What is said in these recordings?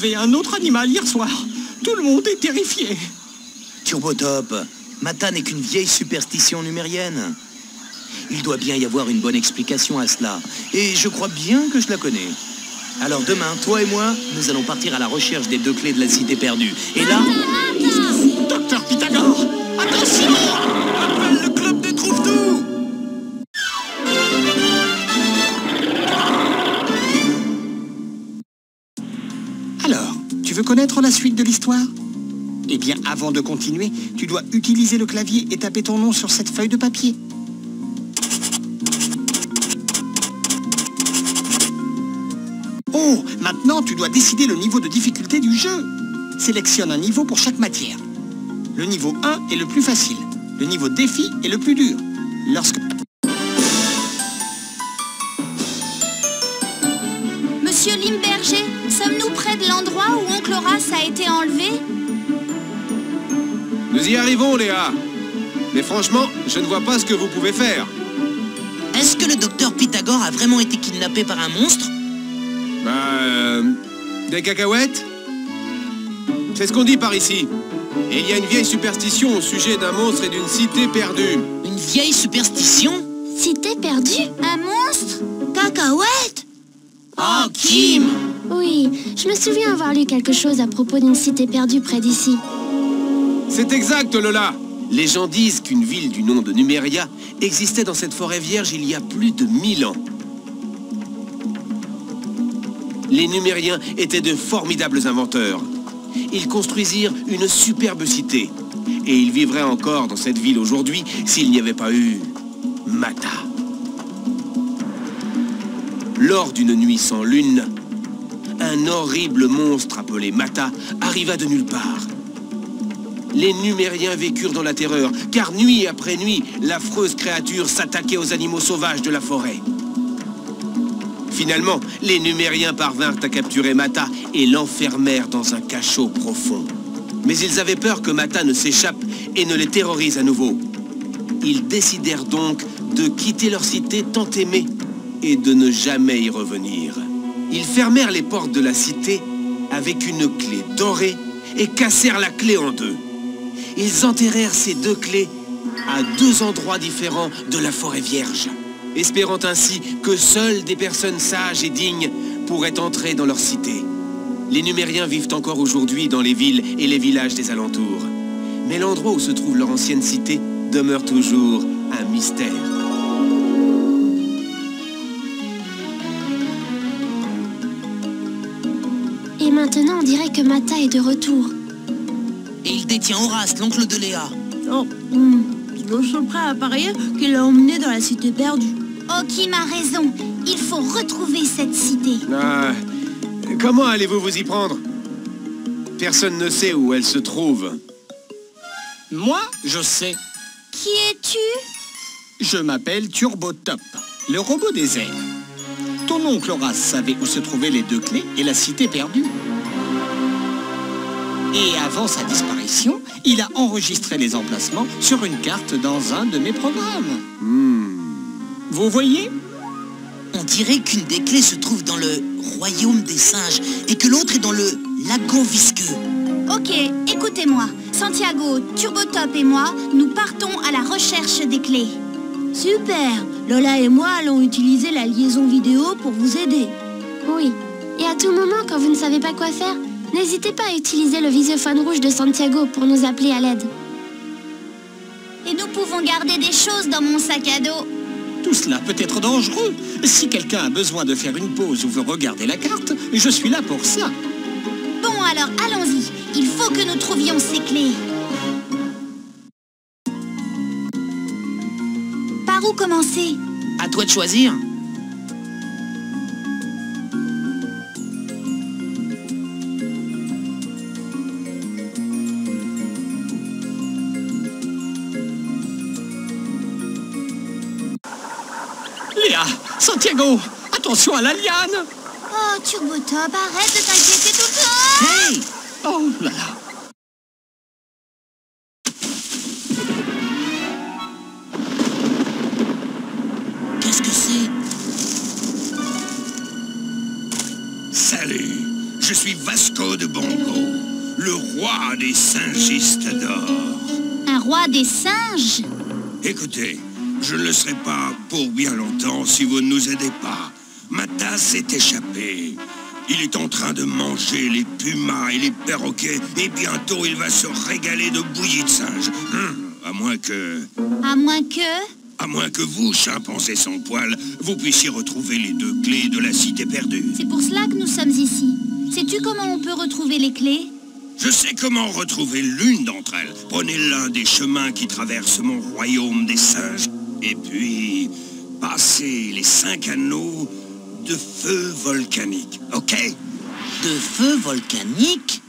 trouvé un autre animal hier soir. Tout le monde est terrifié. Turbotop, Mata n'est qu'une vieille superstition numérienne. Il doit bien y avoir une bonne explication à cela. Et je crois bien que je la connais. Alors demain, toi et moi, nous allons partir à la recherche des 2 clés de la cité perdue. Et là... Docteur Pythagore, attention! Appelle le club des trouve-tout! Alors, tu veux connaître la suite de l'histoire? Eh bien, avant de continuer, tu dois utiliser le clavier et taper ton nom sur cette feuille de papier. Oh, maintenant tu dois décider le niveau de difficulté du jeu. Sélectionne un niveau pour chaque matière. Le niveau 1 est le plus facile. Le niveau défi est le plus dur. Lorsque... Monsieur Limberger, sommes-nous près de l'endroit où Oncle Horace a été enlevé? Nous y arrivons, Léa. Mais franchement, je ne vois pas ce que vous pouvez faire. Est-ce que le docteur Pythagore a vraiment été kidnappé par un monstre? Des cacahuètes? C'est ce qu'on dit par ici. Et il y a une vieille superstition au sujet d'un monstre et d'une cité perdue. Une vieille superstition? Cité perdue? Un monstre? Cacahuète? Oh, Kim! Oui, je me souviens avoir lu quelque chose à propos d'une cité perdue près d'ici. C'est exact, Lola. Les gens disent qu'une ville du nom de Numéria existait dans cette forêt vierge il y a plus de 1000 ans. Les Numériens étaient de formidables inventeurs. Ils construisirent une superbe cité. Et ils vivraient encore dans cette ville aujourd'hui s'il n'y avait pas eu... Mata. Lors d'une nuit sans lune, un horrible monstre appelé Mata arriva de nulle part. Les Numériens vécurent dans la terreur, car nuit après nuit, l'affreuse créature s'attaquait aux animaux sauvages de la forêt. Finalement, les Numériens parvinrent à capturer Mata et l'enfermèrent dans un cachot profond. Mais ils avaient peur que Mata ne s'échappe et ne les terrorise à nouveau. Ils décidèrent donc de quitter leur cité tant aimée et de ne jamais y revenir. Ils fermèrent les portes de la cité avec une clé dorée et cassèrent la clé en 2. Ils enterrèrent ces 2 clés à 2 endroits différents de la forêt vierge, espérant ainsi que seules des personnes sages et dignes pourraient entrer dans leur cité. Les Numériens vivent encore aujourd'hui dans les villes et les villages des alentours. Mais l'endroit où se trouve leur ancienne cité demeure toujours un mystère. Et maintenant, on dirait que Mata est de retour. Et il détient Horace, l'oncle de Léa. Oh, je suis prêt à parier qu'il l'a emmené dans la cité perdue. Oh, Kim a raison. Il faut retrouver cette cité. Comment allez-vous vous y prendre? Personne ne sait où elle se trouve. Moi, je sais. Qui es-tu? Je m'appelle Turbotop, le robot des airs. Ton oncle Horace savait où se trouvaient les 2 clés et la cité perdue. Et avant sa disparition, il a enregistré les emplacements sur une carte dans un de mes programmes. Vous voyez? On dirait qu'une des clés se trouve dans le royaume des singes et que l'autre est dans le lagon visqueux. Ok, écoutez-moi. Santiago, Turbotop et moi, nous partons à la recherche des clés. Super! Lola et moi allons utiliser la liaison vidéo pour vous aider. Oui. Et à tout moment, quand vous ne savez pas quoi faire, n'hésitez pas à utiliser le visiophone rouge de Santiago pour nous appeler à l'aide. Et nous pouvons garder des choses dans mon sac à dos. Tout cela peut être dangereux. Si quelqu'un a besoin de faire une pause ou veut regarder la carte, je suis là pour ça. Bon alors, allons-y. Il faut que nous trouvions ces clés. Par où commencer? À toi de choisir. Léa, Santiago, attention à la liane. Oh, Turbotop, arrête de t'inquiéter tout le temps. Hey! Oh là là. Qu'est-ce que c'est? Salut, Je suis Vasco de Bongo, le roi des singistes d'or. Un roi des singes? Écoutez, je ne le serai pas pour bien longtemps si vous ne nous aidez pas. Mata s'est échappé. Il est en train de manger les pumas et les perroquets, et bientôt il va se régaler de bouillie de singe. À moins que... À moins que... À moins que vous, chimpanzé sans poil, vous puissiez retrouver les 2 clés de la cité perdue. C'est pour cela que nous sommes ici. Sais-tu comment on peut retrouver les clés? Je sais comment retrouver l'une d'entre elles. Prenez l'un des chemins qui traversent mon royaume des singes, et puis passez les 5 anneaux de feu volcanique, ok? De feu volcanique?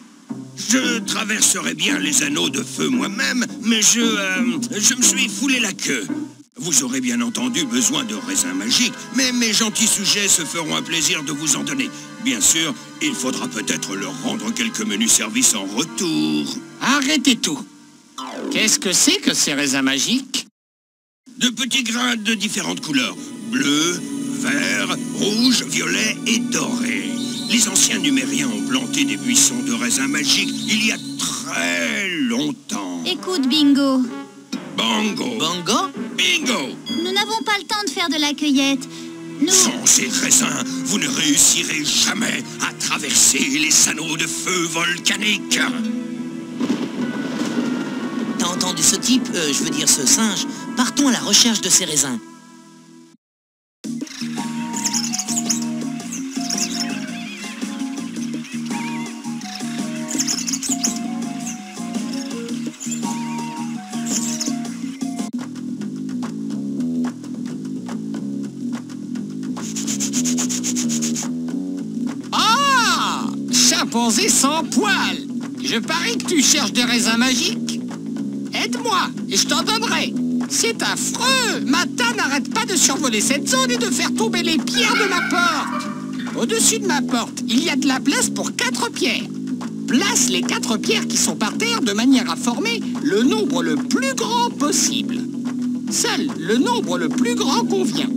Je traverserai bien les anneaux de feu moi-même, mais je me suis foulé la queue. Vous aurez bien entendu besoin de raisins magiques, mais mes gentils sujets se feront un plaisir de vous en donner. Bien sûr, il faudra peut-être leur rendre quelques menus services en retour. Arrêtez tout. Qu'est-ce que c'est que ces raisins magiques? De petits grains de différentes couleurs. Bleu, vert, rouge, violet et doré. Les anciens Numériens ont planté des buissons de raisins magiques il y a très longtemps. Écoute, Bingo. Bongo. Bongo? Bingo. Nous n'avons pas le temps de faire de la cueillette. Nous... Sans ces raisins, vous ne réussirez jamais à traverser les anneaux de feu volcanique. T'as entendu ce type, je veux dire ce singe? Partons à la recherche de ces raisins. Chimpanzé sans poil. Je parie que tu cherches des raisins magiques. Aide-moi et je t'en donnerai. C'est affreux. Mata n'arrête pas de survoler cette zone et de faire tomber les pierres de ma porte. Au-dessus de ma porte, il y a de la place pour 4 pierres. Place les 4 pierres qui sont par terre de manière à former le nombre le plus grand possible. Seul le nombre le plus grand convient.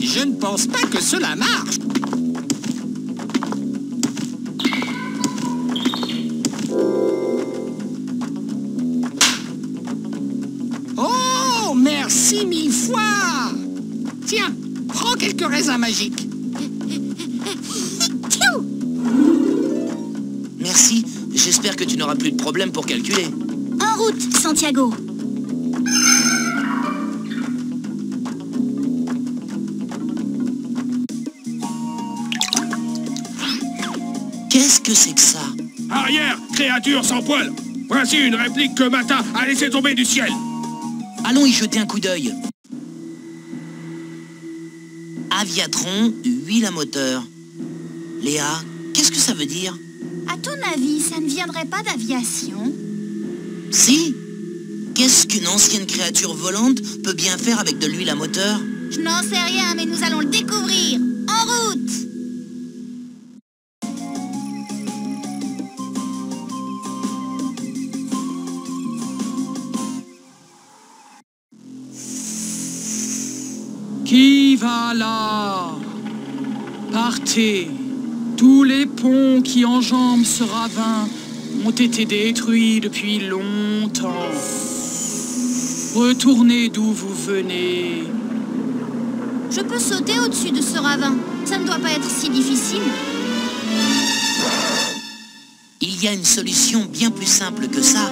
Je ne pense pas que cela marche. Oh, merci 1000 fois. Tiens, prends quelques raisins magiques. Merci, j'espère que tu n'auras plus de problème pour calculer. En route, Santiago. Qu'est-ce que c'est que ça? Arrière, créature sans poil. Voici une réplique que Mata a laissé tomber du ciel. Allons y jeter un coup d'œil. Aviatron, huile à moteur. Léa, qu'est-ce que ça veut dire? À ton avis, ça ne viendrait pas d'aviation? Si. Qu'est-ce qu'une ancienne créature volante peut bien faire avec de l'huile à moteur? Je n'en sais rien, mais nous allons le découvrir. En route! Qui va là? Partez. Tous les ponts qui enjambent ce ravin ont été détruits depuis longtemps. Retournez d'où vous venez. Je peux sauter au-dessus de ce ravin. Ça ne doit pas être si difficile. Il y a une solution bien plus simple que ça.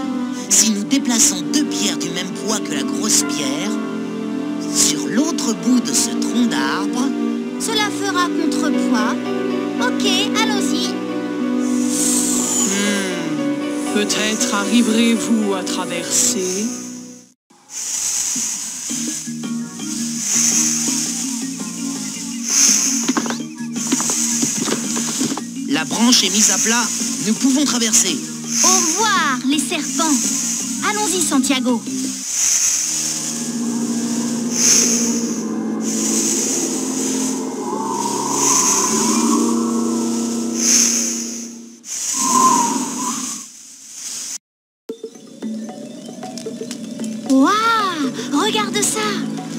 Si nous déplaçons 2 pierres du même poids que la grosse pierre, sur l'autre bout de ce tronc d'arbre... Cela fera contrepoids. Ok, allons-y. Peut-être arriverez-vous à traverser. La branche est mise à plat. Nous pouvons traverser. Au revoir, les serpents. Allons-y, Santiago.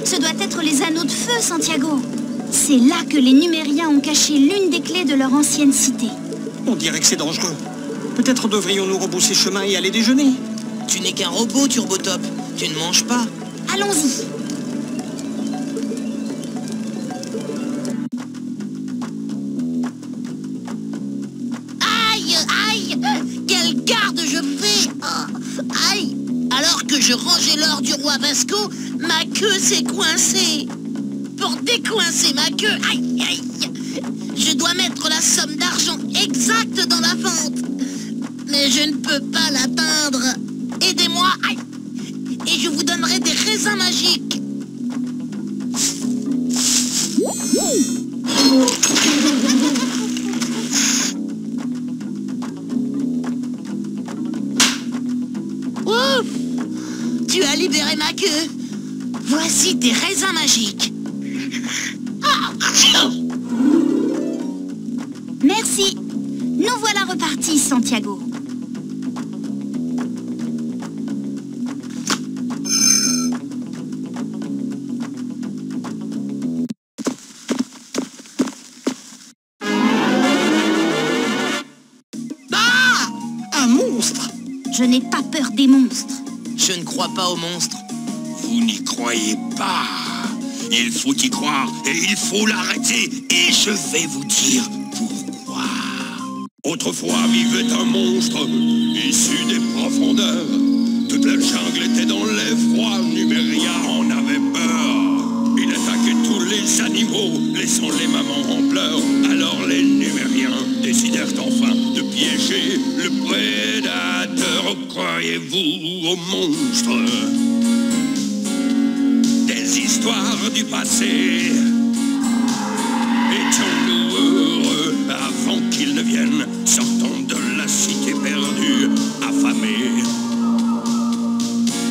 Ce doit être les anneaux de feu, Santiago. C'est là que les Numériens ont caché l'une des clés de leur ancienne cité. On dirait que c'est dangereux. Peut-être devrions-nous rebrousser chemin et aller déjeuner. Tu n'es qu'un robot, Turbotop. Tu ne manges pas. Allons-y. Aïe, aïe, quelle garde je fais. Oh, aïe. Alors que je rangeais l'or du roi Vasco, ma queue s'est coincée. Pour décoincer ma queue, aïe, aïe, je dois mettre la somme d'argent exacte dans la fente. Mais je ne peux pas l'atteindre. Aidez-moi, aïe. Et je vous donnerai des raisins magiques. Ouf! Tu as libéré ma queue. Voici tes raisins magiques. Merci. Nous voilà repartis, Santiago. Ah! Un monstre! Je n'ai pas peur des monstres. Je ne crois pas aux monstres. Vous n'y croyez pas. Il faut y croire et il faut l'arrêter. Et je vais vous dire pourquoi. Autrefois vivait un monstre issu des profondeurs. Toute la jungle était dans l'effroi. Numéria en avait peur. Il attaquait tous les animaux, laissant les mamans en pleurs. Alors les Numériens décidèrent enfin de piéger le prédateur. Croyez-vous aux monstres? Des histoires du passé. Étions-nous heureux avant qu'ils ne viennent, sortant de la cité perdue, affamés?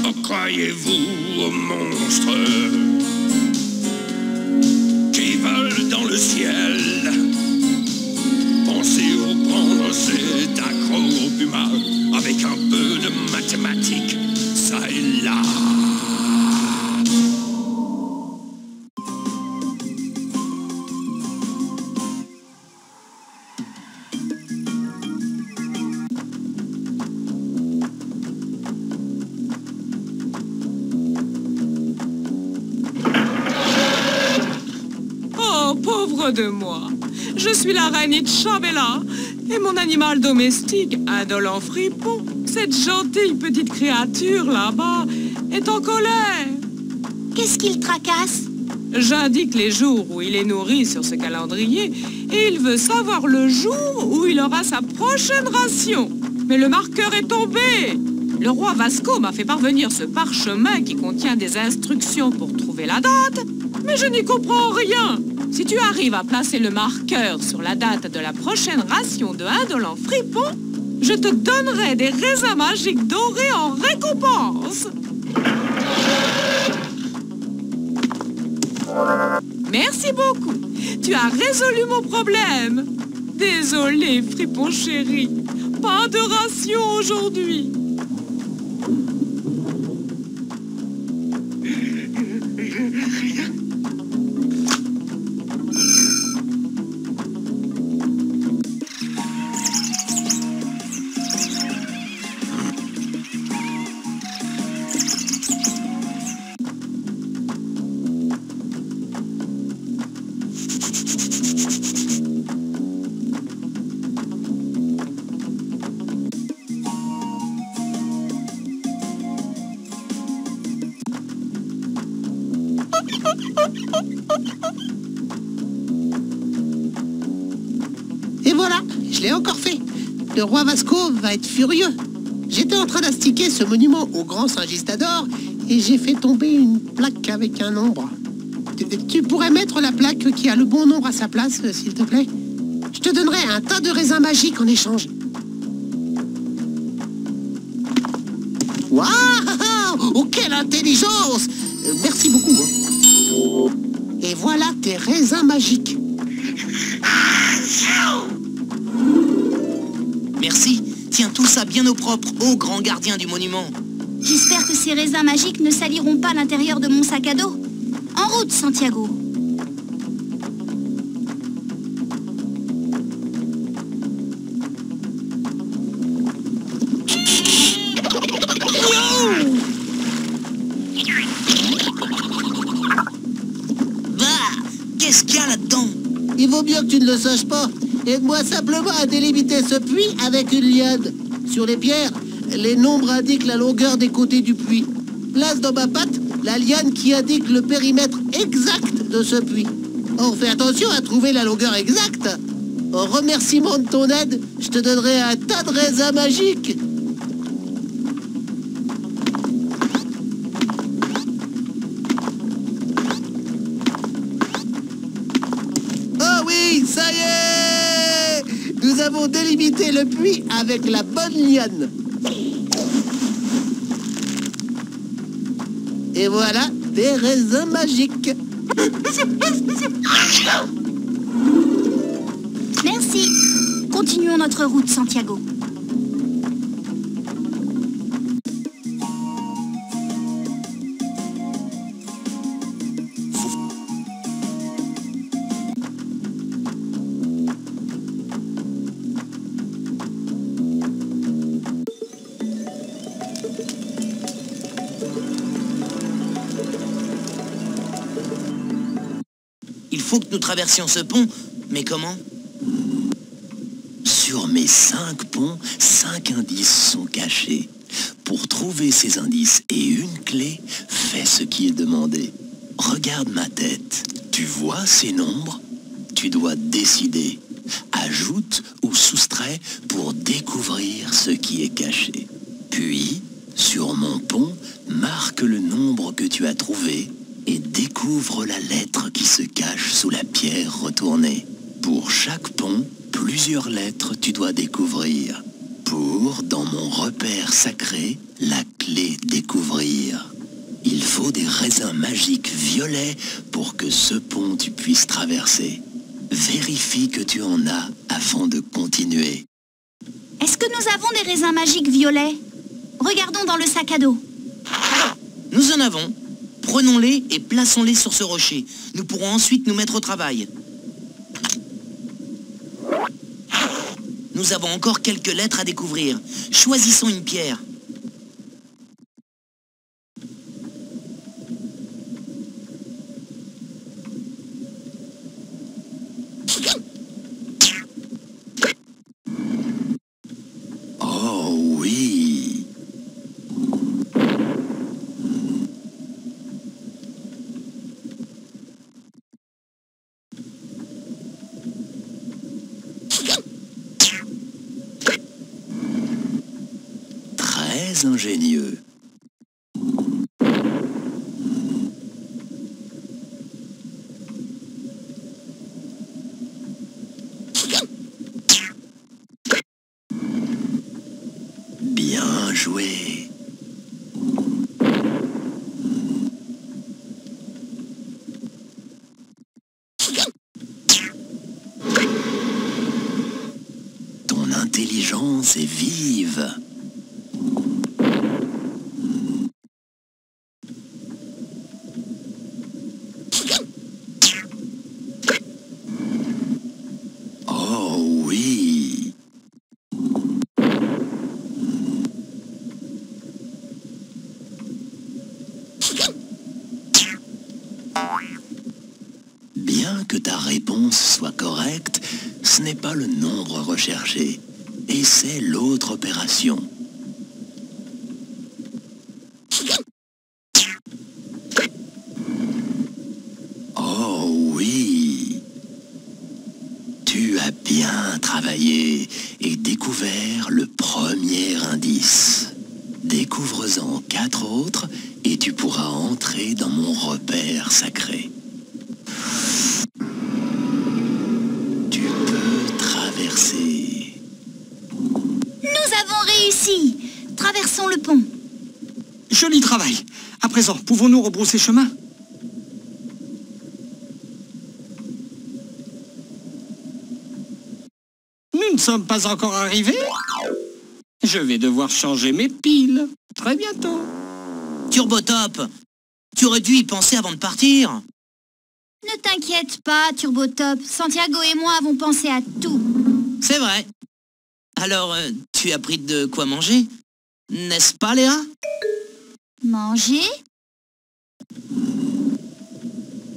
Oh, croyez-vous aux monstres qui volent dans le ciel? Pensez-vous prendre cet accro-puma avec un peu de mathématiques, ça et là? Pauvre de moi. Je suis la reine Itchabella et mon animal domestique, Indolent Fripon, cette gentille petite créature là-bas, est en colère. Qu'est-ce qu'il tracasse? J'indique les jours où il est nourri sur ce calendrier et il veut savoir le jour où il aura sa prochaine ration. Mais le marqueur est tombé. Le roi Vasco m'a fait parvenir ce parchemin qui contient des instructions pour trouver la date, mais je n'y comprends rien. Si tu arrives à placer le marqueur sur la date de la prochaine ration de Indolent Fripon, je te donnerai des raisins magiques dorés en récompense. Merci beaucoup. Tu as résolu mon problème. Désolé, Fripon chéri. Pas de ration aujourd'hui. Et voilà, je l'ai encore fait. Le roi Vasco va être furieux. J'étais en train d'astiquer ce monument au grand Saint-Gistador et j'ai fait tomber une plaque avec un nombre. Tu pourrais mettre la plaque qui a le bon nombre à sa place, s'il te plaît? Je te donnerai un tas de raisins magiques en échange. Waouh! Oh, quelle intelligence! Merci beaucoup. Hein. Et voilà tes raisins magiques. Merci. Tiens tout ça bien au propre, ô grand gardien du monument. J'espère que ces raisins magiques ne saliront pas l'intérieur de mon sac à dos. En route, Santiago. Qu'est-ce qu'il y a là-dedans? Il vaut mieux que tu ne le saches pas. Aide-moi simplement à délimiter ce puits avec une liane. Sur les pierres, les nombres indiquent la longueur des côtés du puits. Place dans ma patte la liane qui indique le périmètre exact de ce puits. Or, fais attention à trouver la longueur exacte. En remerciement de ton aide, je te donnerai un tas de raisins magiques. Oh oui, ça y est! Nous avons délimité le puits avec la bonne liane. Et voilà des raisins magiques. Merci. Continuons notre route, Santiago. Il faut que nous traversions ce pont, mais comment? Sur mes 5 ponts, 5 indices sont cachés. Pour trouver ces indices et une clé, fais ce qui est demandé. Regarde ma tête. Tu vois ces nombres? Tu dois décider. Ajoute ou soustrais pour découvrir ce qui est caché. Puis, sur mon pont, marque le nombre que tu as trouvé et découvre la lettre qui se cache sous la pierre retournée. Pour chaque pont, plusieurs lettres tu dois découvrir. Pour, dans mon repère sacré, la clé découvrir. Il faut des raisins magiques violets pour que ce pont tu puisses traverser. Vérifie que tu en as afin de continuer. Est-ce que nous avons des raisins magiques violets? Regardons dans le sac à dos. Nous en avons. Prenons-les et plaçons-les sur ce rocher. Nous pourrons ensuite nous mettre au travail. Nous avons encore quelques lettres à découvrir. Choisissons une pierre. Oh oui! Très ingénieux. Bien joué. Ton intelligence est vive. Oh oui. Bien que ta réponse soit correcte, ce n'est pas le nombre recherché, et c'est l'autre opération. Oh oui! Tu as bien travaillé et découvert le premier indice. Découvre-en 4 autres et tu pourras entrer dans mon repère sacré. Tu peux traverser. Nous avons réussi. Traversons le pont. Joli travail. À présent, pouvons-nous rebrousser chemin? Nous ne sommes pas encore arrivés. Je vais devoir changer mes piles. Très bientôt. Turbotop, tu aurais dû y penser avant de partir. Ne t'inquiète pas, Turbotop. Santiago et moi avons pensé à tout. C'est vrai. Alors, tu as pris de quoi manger? N'est-ce pas, Léa? Manger?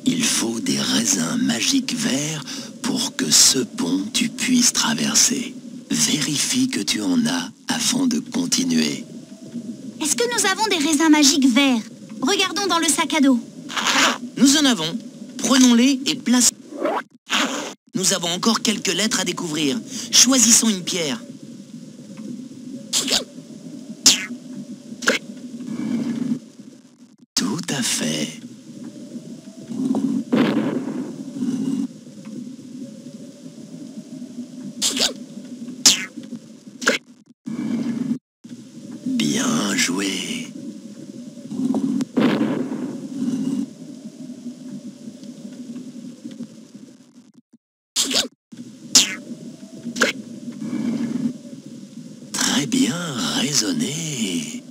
Il faut des raisins magiques verts pour que ce pont tu puisses traverser. Vérifie que tu en as afin de continuer. Est-ce que nous avons des raisins magiques verts? Regardons dans le sac à dos. Nous en avons. Prenons-les et plaçons. Nous avons encore quelques lettres à découvrir. Choisissons une pierre. Tout à fait. Bien joué. Très bien raisonné.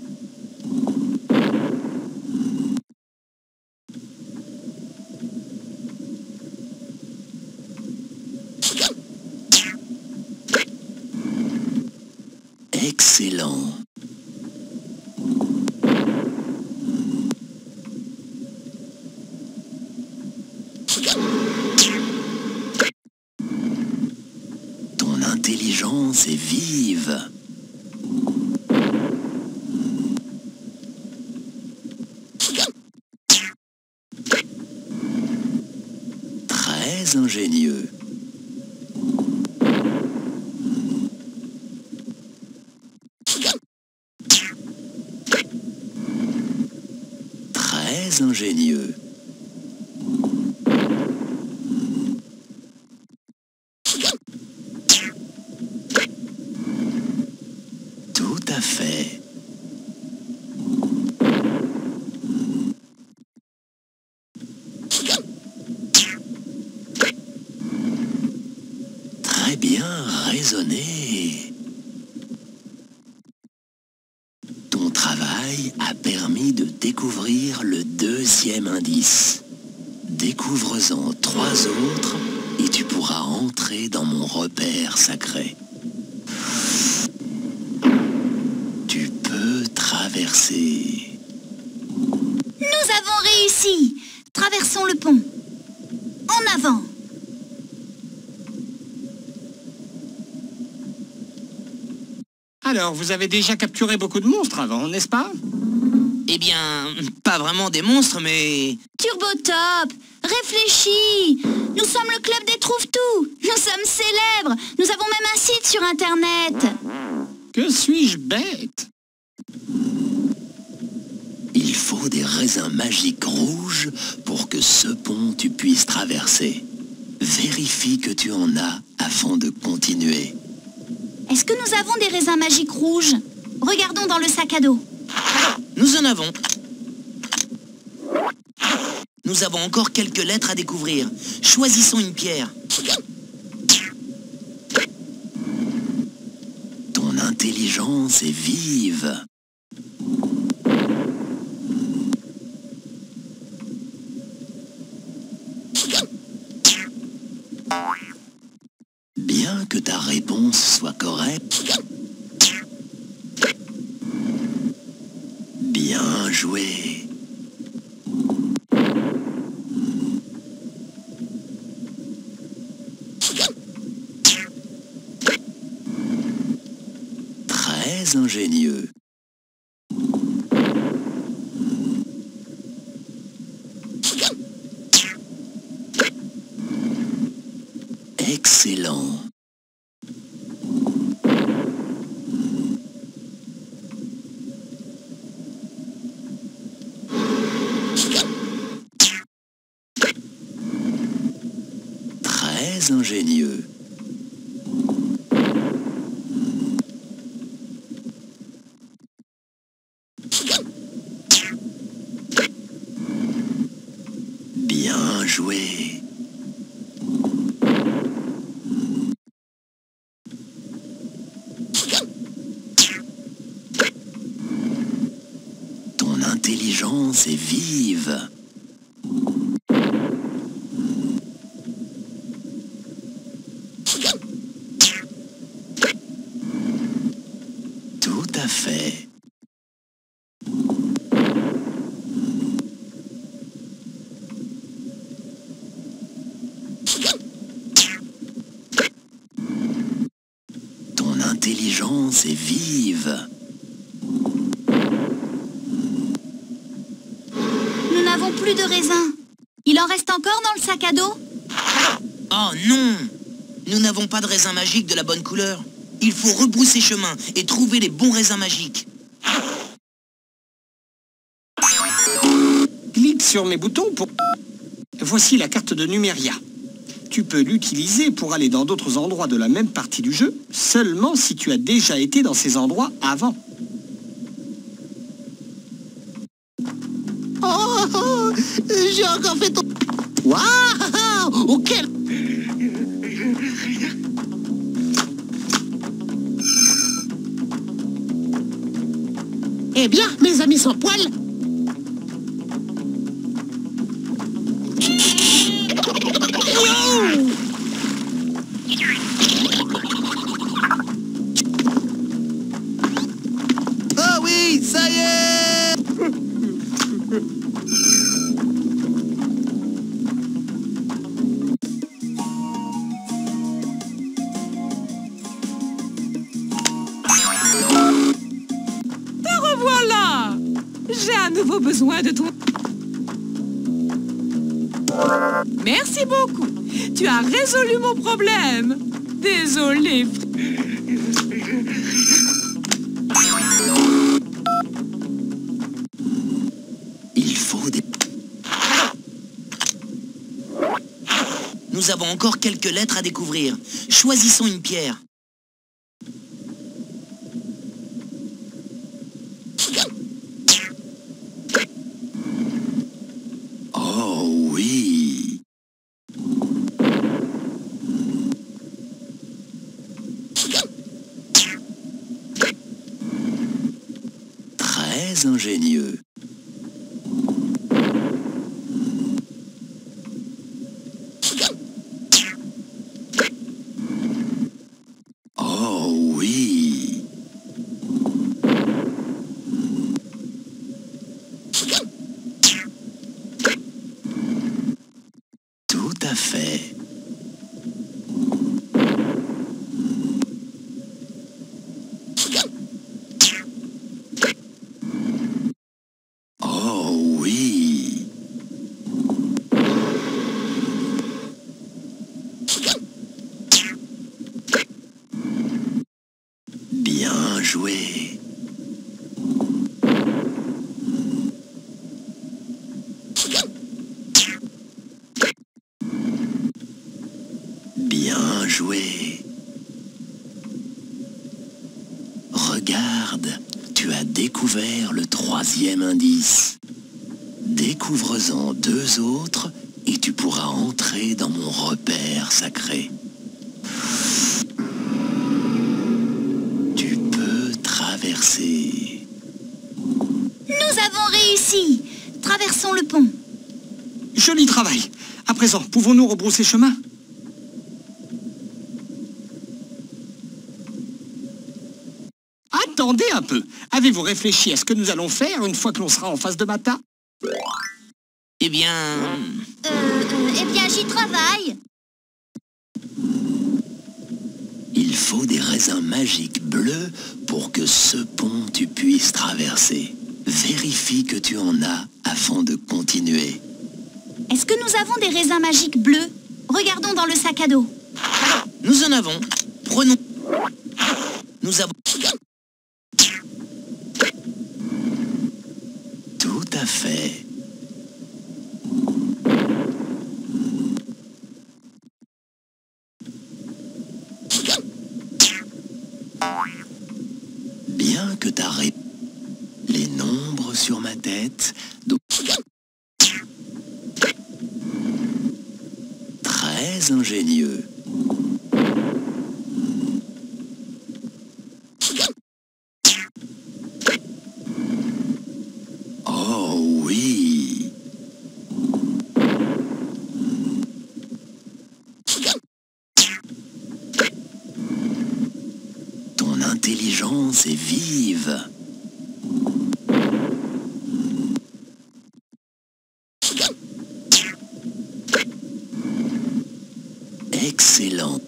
Excellent. Ton intelligence est vive. Très ingénieux. Très ingénieux. Tout à fait. Très bien raisonné. Ton travail a permis de découvrir le deuxième indice. Découvre-en 3 autres et tu pourras entrer dans mon repère sacré. Tu peux traverser. Nous avons réussi. Traversons le pont. En avant. Alors, vous avez déjà capturé beaucoup de monstres avant, n'est-ce pas? Eh bien, pas vraiment des monstres, mais... Turbotop, réfléchis. Nous sommes le club des trouve-tout. Nous sommes célèbres. Nous avons même un site sur Internet. Que suis-je bête? Il faut des raisins magiques rouges pour que ce pont tu puisses traverser. Vérifie que tu en as afin de continuer. Est-ce que nous avons des raisins magiques rouges? Regardons dans le sac à dos. Nous en avons. Nous avons encore quelques lettres à découvrir. Choisissons une pierre. Ton intelligence est vive. Bien que ta réponse soit correcte. Bien joué. Très ingénieux. Excellent. Très ingénieux. Bien joué. Ton intelligence est vive. à fait. Ton intelligence est vive. Nous n'avons plus de raisins. Il en reste encore dans le sac à dos? Oh non! Nous n'avons pas de raisin magique de la bonne couleur. Il faut rebrousser chemin et trouver les bons raisins magiques. Clique sur mes boutons pour... Voici la carte de Numéria. Tu peux l'utiliser pour aller dans d'autres endroits de la même partie du jeu, seulement si tu as déjà été dans ces endroits avant. Oh, j'ai encore fait ton... Waouh! Oh, quel... Eh bien, mes amis sans poil, Oh oui, ça y est! Te revoilà! J'ai à nouveau besoin de ton... Merci beaucoup. Tu as résolu mon problème. Désolé. Il faut des... Nous avons encore quelques lettres à découvrir. Choisissons une pierre. Oh oui. Très ingénieux. Oh oui. Tout à fait. Oh oui. Bien joué. Bien joué. Regarde, tu as découvert le 3e indice. Découvre-en 2 autres et tu pourras entrer dans mon repère sacré. Tu peux traverser. Nous avons réussi. Traversons le pont. Joli travail. À présent, pouvons-nous rebrousser chemin? Attendez un peu. Avez-vous réfléchi à ce que nous allons faire une fois que l'on sera en face de Mata? Eh bien... Eh bien, j'y travaille. Il faut des raisins magiques bleus pour que ce pont tu puisses traverser. Vérifie que tu en as afin de continuer. Est-ce que nous avons des raisins magiques bleus? Regardons dans le sac à dos. Nous en avons. Prenons... Nous avons... Tout à fait. Bien que t'arrêtes les nombres sur ma tête, très ingénieux. Oh oui. Ton intelligence intelligence est vive. Excellent.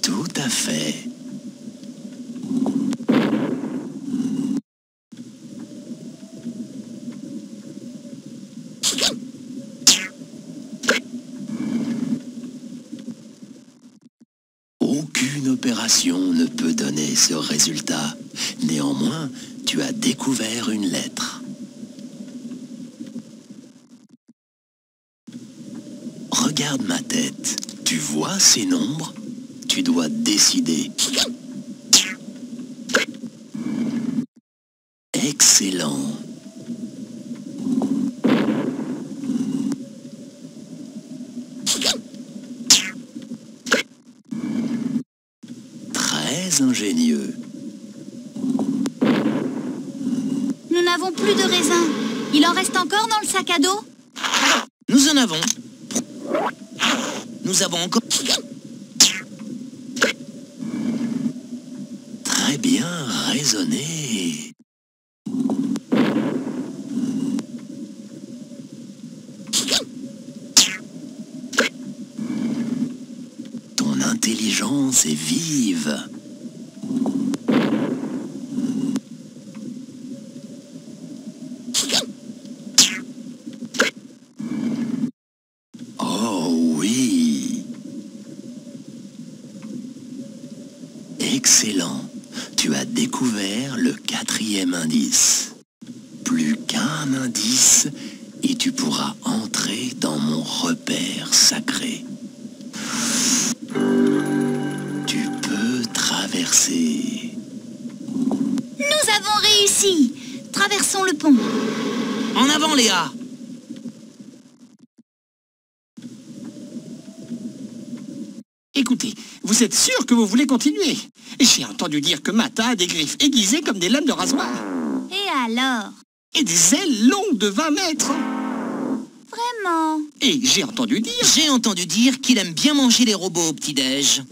Tout à fait. Aucune opération ne peut donner ce résultat. Néanmoins, tu as découvert une lettre. Regarde ma tête. Tu vois ces nombres? Tu dois décider. Excellent. Très ingénieux. Nous n'avons plus de raisins. Il en reste encore dans le sac à dos? Nous en avons. Nous avons encore... Très bien raisonné. Ton intelligence est vive. Oh oui. Excellent. Tu as découvert le 4e indice. Plus qu'un indice et tu pourras entrer dans mon repère sacré. Tu peux traverser. Nous avons réussi. Traversons le pont. En avant, Léa! Écoutez, vous êtes sûr que vous voulez continuer? J'ai entendu dire que Mata a des griffes aiguisées comme des lames de rasoir. Et alors? Et des ailes longues de 20 mètres. Vraiment? Et j'ai entendu dire qu'il aime bien manger les robots au petit-déj.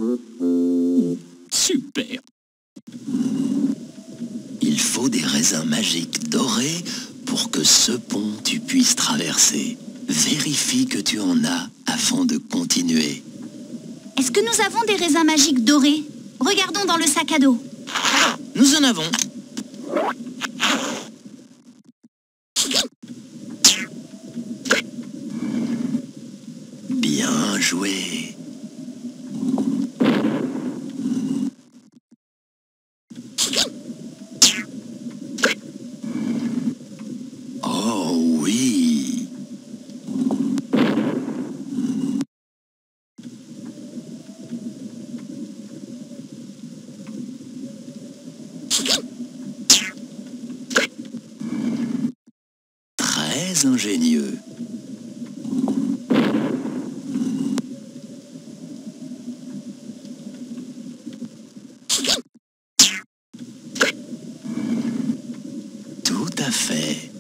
Super. Il faut des raisins magiques dorés pour que ce pont tu puisses traverser. Vérifie que tu en as afin de continuer. Est-ce que nous avons des raisins magiques dorés? Regardons dans le sac à dos. Nous en avons. Bien joué. Oh oui. Très ingénieux. Tout à fait.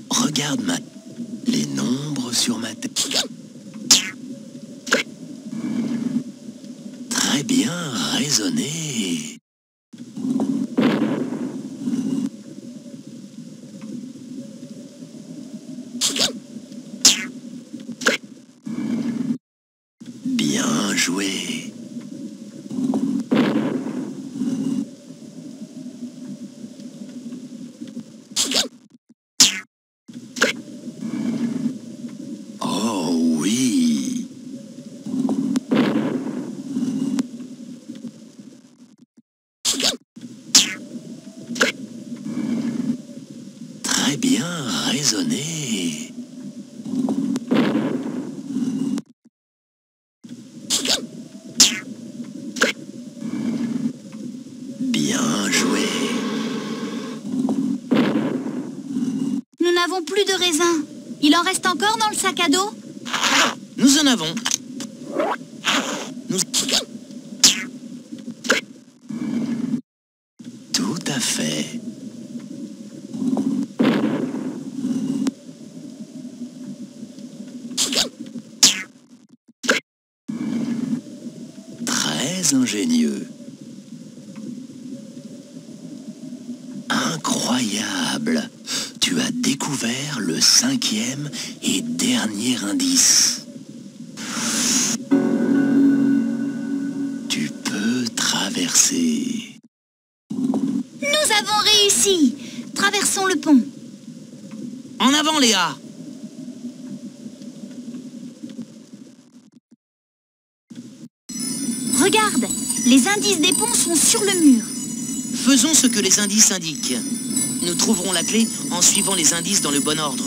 Regarde les nombres sur ma tête. Très bien raisonné. Bien joué. Oh oui. Très bien raisonné. Bien joué. n'avons plus de raisins. Il en reste encore dans le sac à dos? Nous en avons. Nous... Tout à fait. Très ingénieux. Incroyable. Tu as découvert le 5e et dernier indice. Tu peux traverser. Nous avons réussi. Traversons le pont. En avant, Léa! Regarde, les indices des ponts sont sur le mur. Faisons ce que les indices indiquent. Nous trouverons la clé en suivant les indices dans le bon ordre.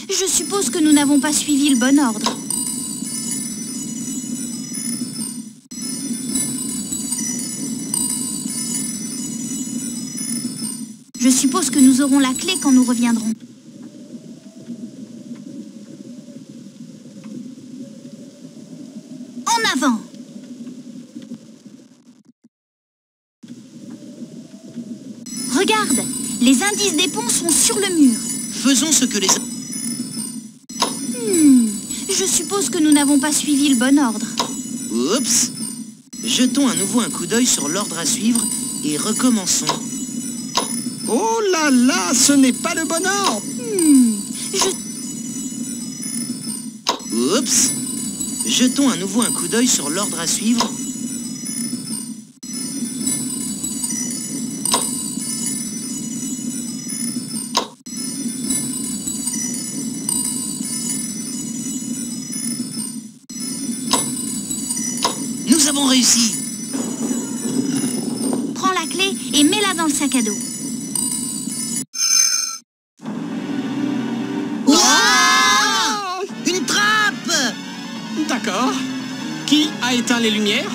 Je suppose que nous n'avons pas suivi le bon ordre. Je suppose que nous aurons la clé quand nous reviendrons. En avant! Regarde, les indices des ponts sont sur le mur. Faisons ce que les... Je suppose que nous n'avons pas suivi le bon ordre. Oups! Jetons à nouveau un coup d'œil sur l'ordre à suivre et recommençons. Oh là là, ce n'est pas le bon ordre. Oups! Jetons à nouveau un coup d'œil sur l'ordre à suivre. Nous avons réussi! Prends la clé et mets-la dans le sac à dos. Une trappe! D'accord. Qui a éteint les lumières?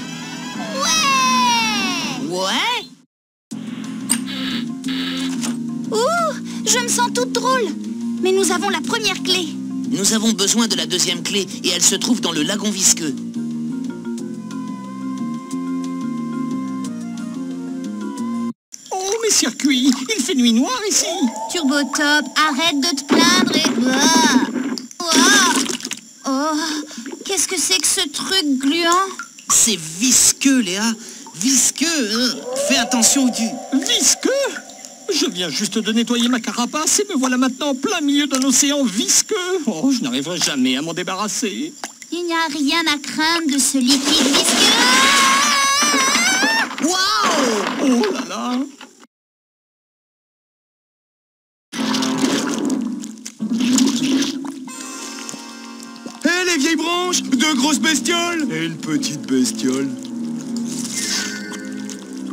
Ouais? Ouh, je me sens toute drôle. Mais nous avons la première clé. Nous avons besoin de la deuxième clé et elle se trouve dans le lagon visqueux. Oh, mes circuits, il fait nuit noire ici. Turbo Top, arrête de te plaindre et... Oh, qu'est-ce que c'est que ce truc gluant? C'est visqueux, Léa. Visqueux. Fais attention où tu... Visqueux? Je viens juste de nettoyer ma carapace et me voilà maintenant en plein milieu d'un océan visqueux. Oh, je n'arriverai jamais à m'en débarrasser. Il n'y a rien à craindre de ce liquide visqueux. Waouh! Oh là là! Hé, les vieilles branches! Deux grosses bestioles! Et une petite bestiole.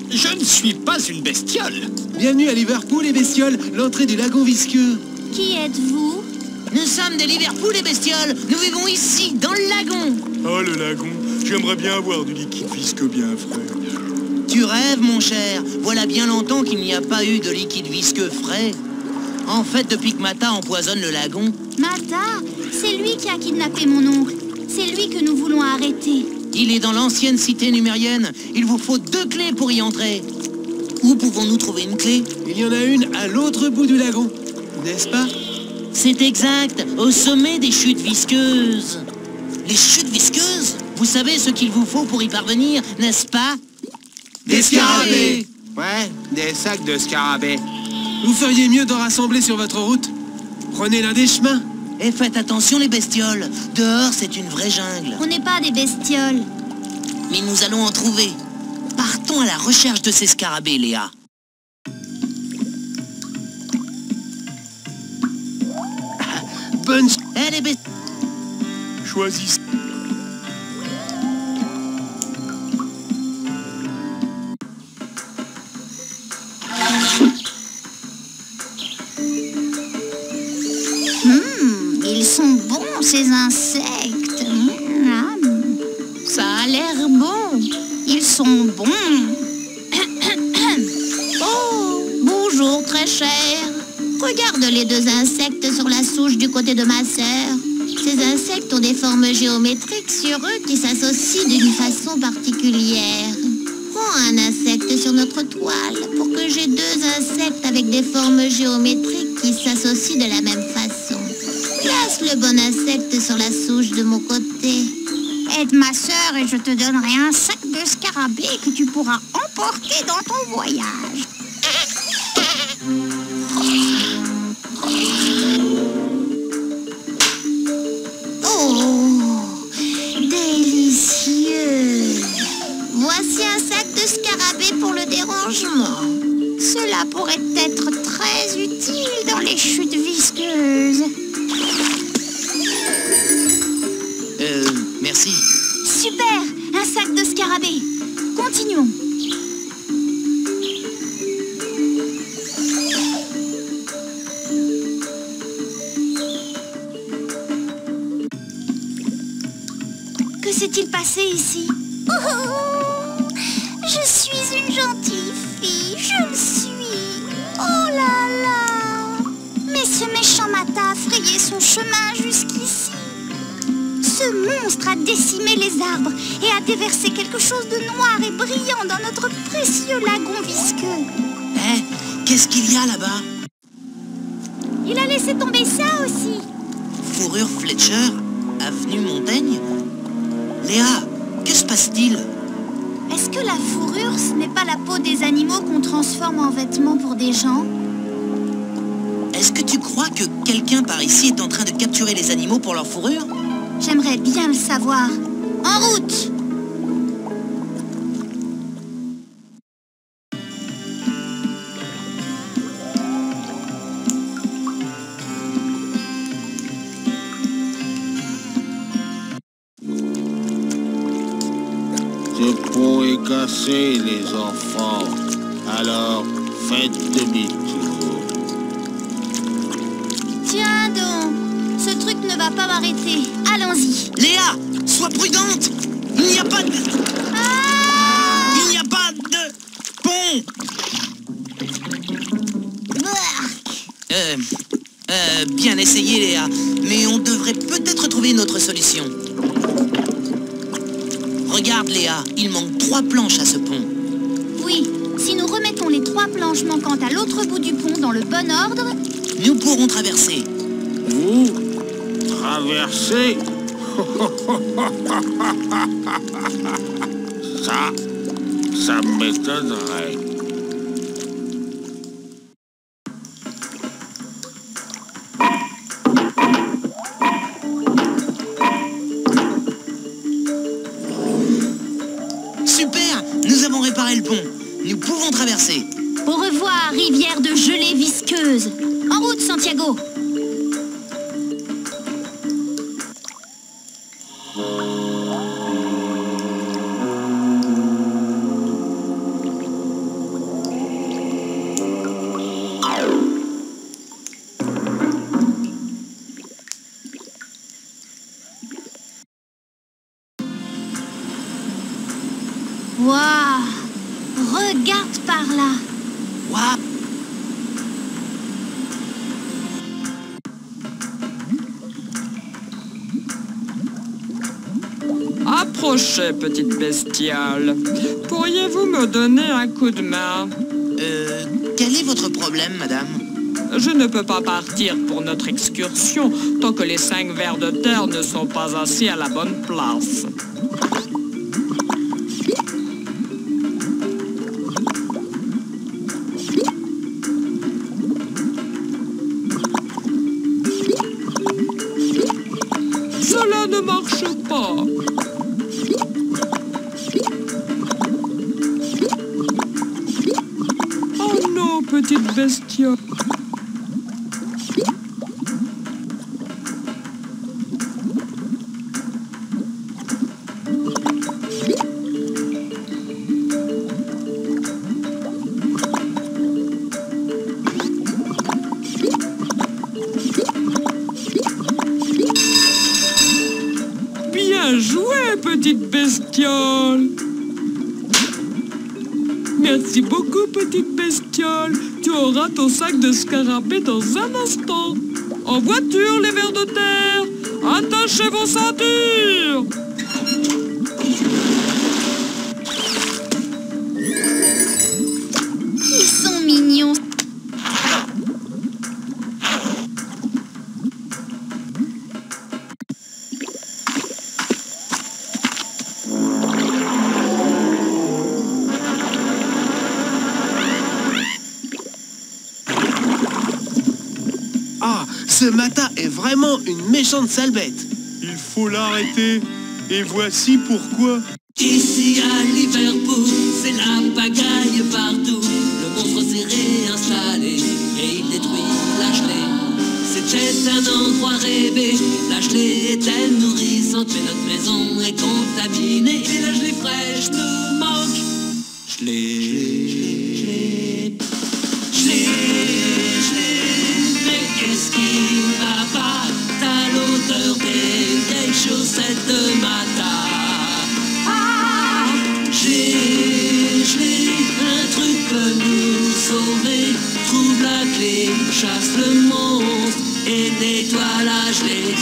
Je ne suis pas une bestiole. Bienvenue à Liverpool, les bestioles, l'entrée du lagon visqueux. Qui êtes-vous? Nous sommes des Liverpool, les bestioles. Nous vivons ici, dans le lagon. Oh, le lagon. J'aimerais bien avoir du liquide visqueux bien frais. Tu rêves, mon cher. Voilà bien longtemps qu'il n'y a pas eu de liquide visqueux frais. En fait, depuis que Mata empoisonne le lagon... Mata, c'est lui qui a kidnappé mon oncle. C'est lui que nous voulons arrêter. Il est dans l'ancienne cité numérienne. Il vous faut 2 clés pour y entrer. Où pouvons-nous trouver une clé? Il y en a une à l'autre bout du lagon, n'est-ce pas? C'est exact, au sommet des chutes visqueuses. Les chutes visqueuses? Vous savez ce qu'il vous faut pour y parvenir, n'est-ce pas? Des scarabées! Ouais, des sacs de scarabées. Vous feriez mieux d'en rassembler sur votre route. Prenez l'un des chemins. Et faites attention les bestioles. Dehors, c'est une vraie jungle. On n'est pas des bestioles. Mais nous allons en trouver. Partons à la recherche de ces scarabées, Léa. Bonne... Eh, les bestioles... Choisissez. ces insectes. Ça a l'air bon. Ils sont bons. Oh, bonjour très cher. Regarde les deux insectes sur la souche du côté de ma sœur. Ces insectes ont des formes géométriques sur eux qui s'associent d'une façon particulière. Prends un insecte sur notre toile pour que j'ai deux insectes avec des formes géométriques qui s'associent de la même façon. Place le bon insecte sur la souche de mon côté. Aide ma sœur et je te donnerai un sac de scarabées que tu pourras emporter dans ton voyage. Oh, délicieux! Voici un sac de scarabées pour le dérangement. Cela pourrait être très utile dans les chutes visqueuses. Merci. Super! Un sac de scarabées. Continuons. Que s'est-il passé ici? Oh, je suis une gentille fille, je le suis. Oh là là! Mais ce méchant Mata a frayé son chemin jusqu'ici. Ce monstre a décimé les arbres et a déversé quelque chose de noir et brillant dans notre précieux lagon visqueux. Hé, qu'est-ce qu'il y a là-bas? Il a laissé tomber ça aussi. Fourrure Fletcher, avenue Montaigne? Léa, que se passe-t-il? Est-ce que la fourrure, ce n'est pas la peau des animaux qu'on transforme en vêtements pour des gens? Est-ce que tu crois que quelqu'un par ici est en train de capturer les animaux pour leur fourrure? J'aimerais bien le savoir. En route! Ce pont est cassé, les enfants. Alors, faites demi-tour. Tiens donc, ce truc ne va pas m'arrêter. Allons-y. Léa, sois prudente. Il n'y a pas de... Ah! Il n'y a pas de pont. Bien essayé, Léa. Mais on devrait peut-être trouver une autre solution. Regarde, Léa, il manque 3 planches à ce pont. Oui, si nous remettons les 3 planches manquantes à l'autre bout du pont dans le bon ordre... Nous pourrons traverser. Vous traversez? Ça m'étonnerait. Super, nous avons réparé le pont. Nous pouvons traverser. Au revoir, rivière de gelée visqueuse. En route, Santiago. Waouh! Regarde par là. Waouh! Approchez, petite bestiale. Pourriez-vous me donner un coup de main? Quel est votre problème, madame? Je ne peux pas partir pour notre excursion tant que les 5 vers de terre ne sont pas assis à la bonne place. Cela ne marche pas. Oh non, petite bestiole. Merci beaucoup, petite bestiole. Tu auras ton sac de scarabée dans un instant. En voiture, les vers de terre. Attachez vos ceintures. Ils sont mignons. Ah, ce Mata est vraiment une méchante sale bête. Il faut l'arrêter. Et voici pourquoi. Ici à Liverpool, c'est la pagaille partout. Le monstre s'est réinstallé et il détruit l'Ashley. C'était un endroit rêvé, l'Ashley était nourrissante, mais notre maison est contaminée et l'Ashley fraîche nous manque. Mais qu'est-ce qui va pas? T'as l'odeur des vieilles chaussettes de Mata. Un truc peut nous sauver. Trouve la clé, chasse le monstre et nettoie la gelée.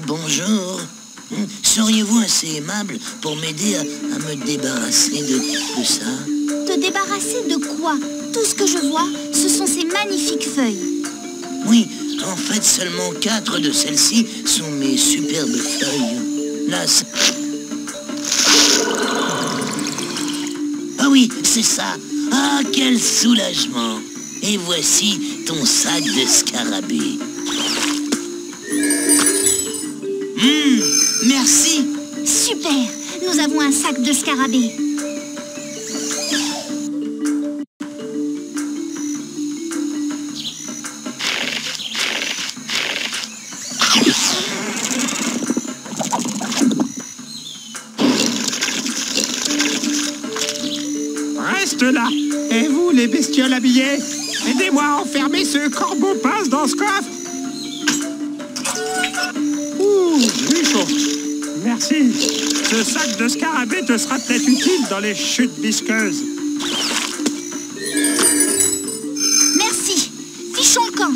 Bonjour. Seriez-vous assez aimable pour m'aider à me débarrasser de ça? Te débarrasser de quoi? Tout ce que je vois, ce sont ces magnifiques feuilles. Oui, en fait, seulement 4 de celles-ci sont mes superbes feuilles. Là, ah oui, c'est ça. Ah, quel soulagement. Et voici ton sac de scarabée. Merci. Super, nous avons un sac de scarabée. Reste là. Et vous, les bestioles habillées, aidez-moi à enfermer ce corbeau pince dans ce coffre. Ouh, j'ai chaud. Merci. Ce sac de scarabée te sera peut-être utile dans les chutes visqueuses. Merci. Fichons le camp.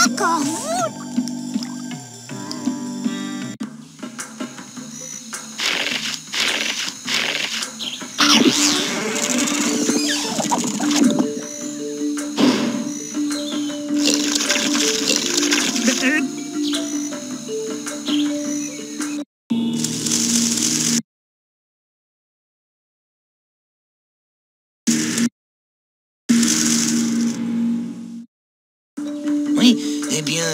Encore vous? Oui, eh bien...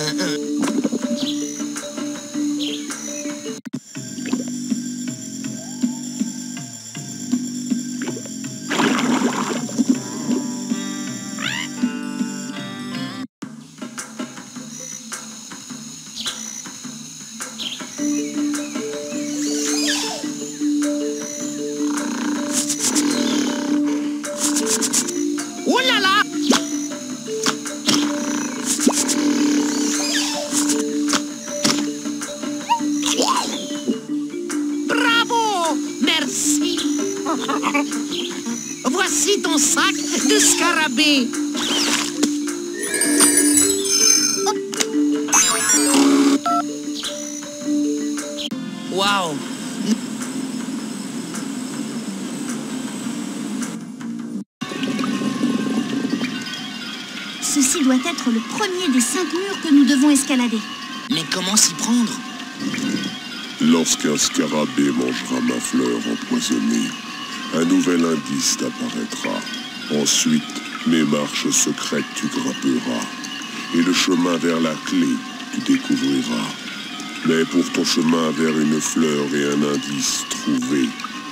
Oh là là! Bravo! Merci! Voici ton sac de scarabée. Waouh! Ceci doit être le premier des 5 murs que nous devons escalader. Mais comment s'y prendre? Lorsqu'un scarabée mangera ma fleur empoisonnée, un nouvel indice t'apparaîtra. Ensuite, mes marches secrètes tu grimperas. Et le chemin vers la clé, tu découvriras. Mais pour ton chemin vers une fleur et un indice trouvé,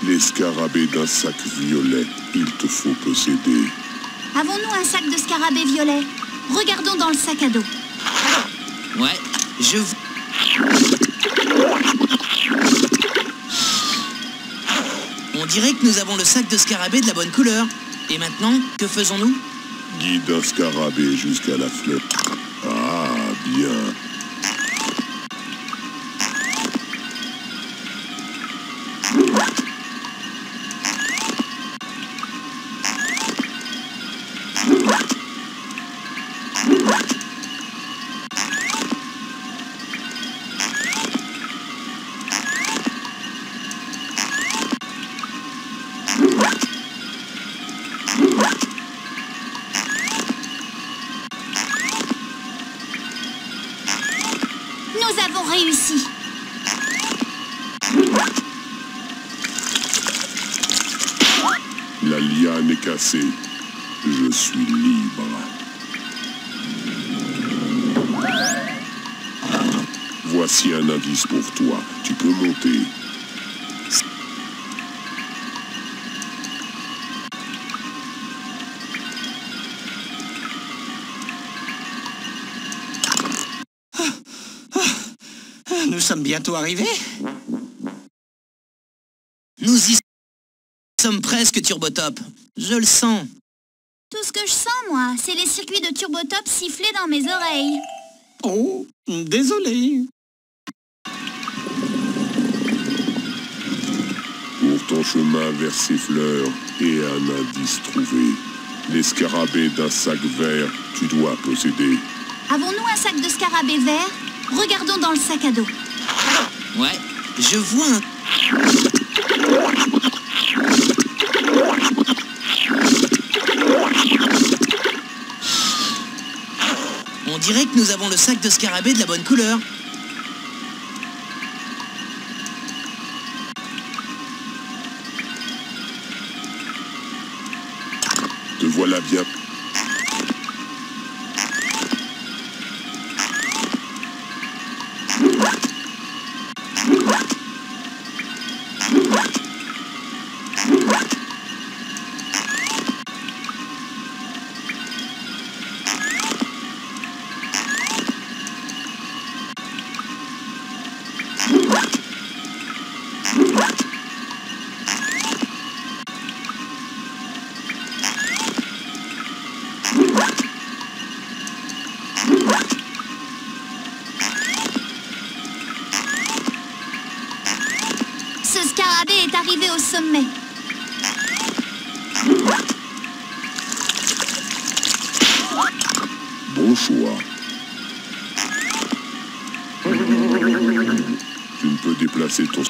les scarabées d'un sac violet, il te faut posséder. Avons-nous un sac de scarabée violet? Regardons dans le sac à dos. Ouais, je... On dirait que nous avons le sac de scarabée de la bonne couleur. Et maintenant, que faisons-nous? Guide un scarabée jusqu'à la fleur. Ah, bien. Nous avons réussi. La liane est cassée. Je suis libre. Voici un indice pour toi. Tu peux monter. Nous sommes bientôt arrivés. Nous y sommes presque, Turbotop. Je le sens. Tout ce que je sens, moi, c'est les circuits de Turbotop siffler dans mes oreilles. Oh, désolé. Pour ton chemin vers ces fleurs et un indice trouvé. Les scarabées d'un sac vert, tu dois posséder. Avons-nous un sac de scarabée vert? Regardons dans le sac à dos. Ouais, je vois un... On dirait que nous avons le sac de scarabée de la bonne couleur. Te voilà bien. Ce scarabée est arrivé au sommet. Bon choix. Tu ne peux déplacer ton...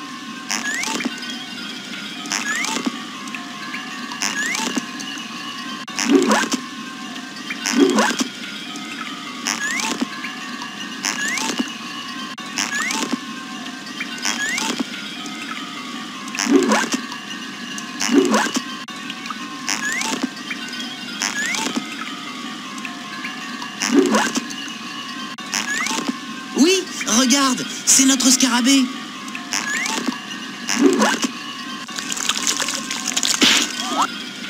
Oui, regarde, c'est notre scarabée.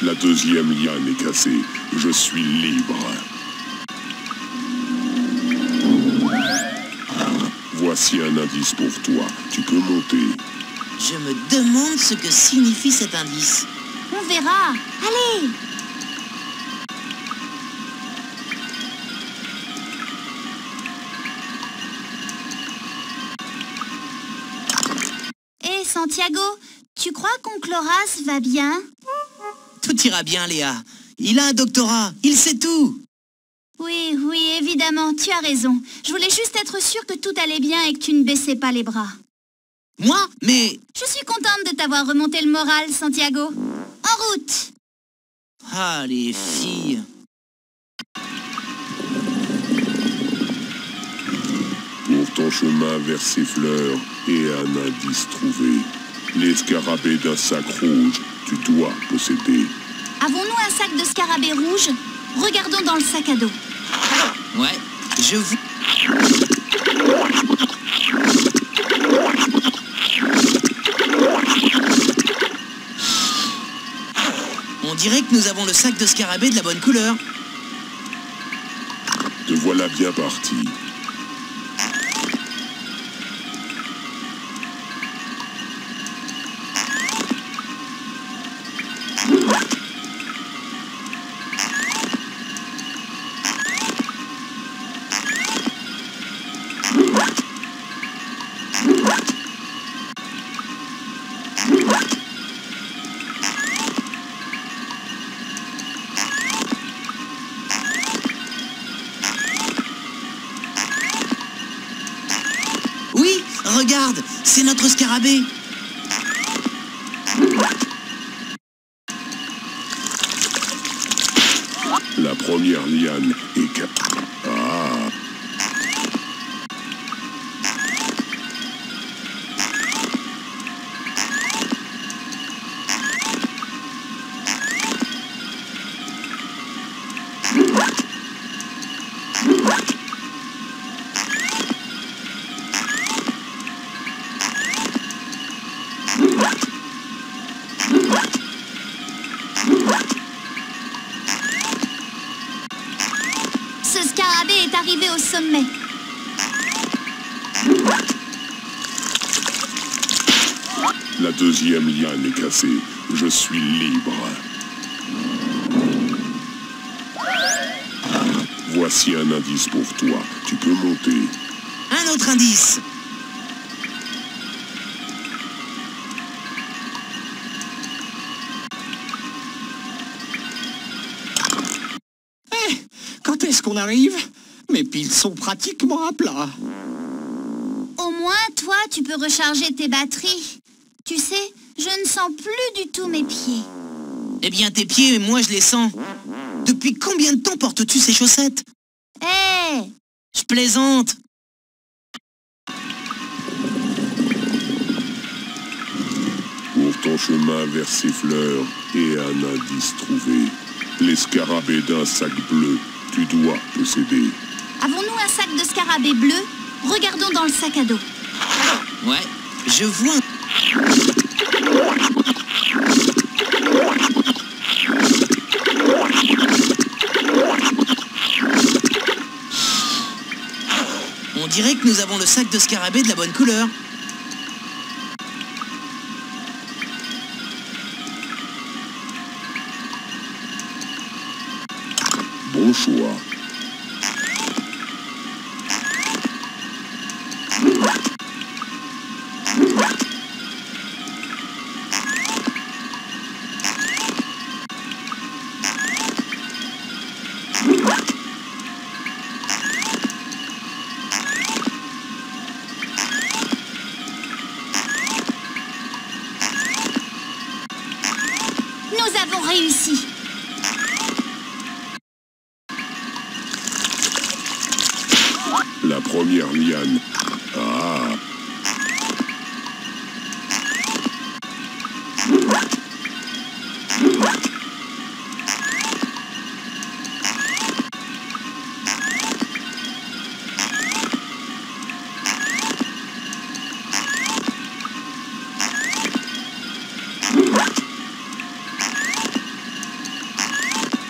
La deuxième liane est cassée. Je suis libre. Voici un indice pour toi. Tu peux monter. Je me demande ce que signifie cet indice. On verra. Allez! Hé, Santiago, tu crois qu'oncle Horace va bien? Tout ira bien, Léa. Il a un doctorat. Il sait tout. Oui, oui, évidemment, tu as raison. Je voulais juste être sûre que tout allait bien et que tu ne baissais pas les bras. Moi? Mais... Je suis contente de t'avoir remonté le moral, Santiago. En route! Ah, les filles. Pour ton chemin vers ces fleurs et un indice trouvé. Les scarabées d'un sac rouge, tu dois posséder. Avons-nous un sac de scarabée rouge? Regardons dans le sac à dos. Ouais, je vous... On dirait que nous avons le sac de scarabée de la bonne couleur. Te voilà bien parti. regarde, c'est notre scarabée. La première liane est capturée. Ah. Ce scarabée est arrivé au sommet. La deuxième liane est cassée. Je suis libre. Voici un indice pour toi. Tu peux monter. Un autre indice. Quand est-ce qu'on arrive? Mes piles sont pratiquement à plat. Au moins, toi, tu peux recharger tes batteries. Tu sais, je ne sens plus du tout mes pieds. Eh bien, tes pieds, moi, je les sens. Depuis combien de temps portes-tu ces chaussettes? Hé! Je plaisante. Pour ton chemin vers ces fleurs et un indice trouvé. Les scarabées d'un sac bleu, tu dois posséder. Avons-nous un sac de scarabée bleu? Regardons dans le sac à dos. Ouais, je vois. On dirait que nous avons le sac de scarabée de la bonne couleur. Bon choix. Nous avons réussi. La première liane. Ah.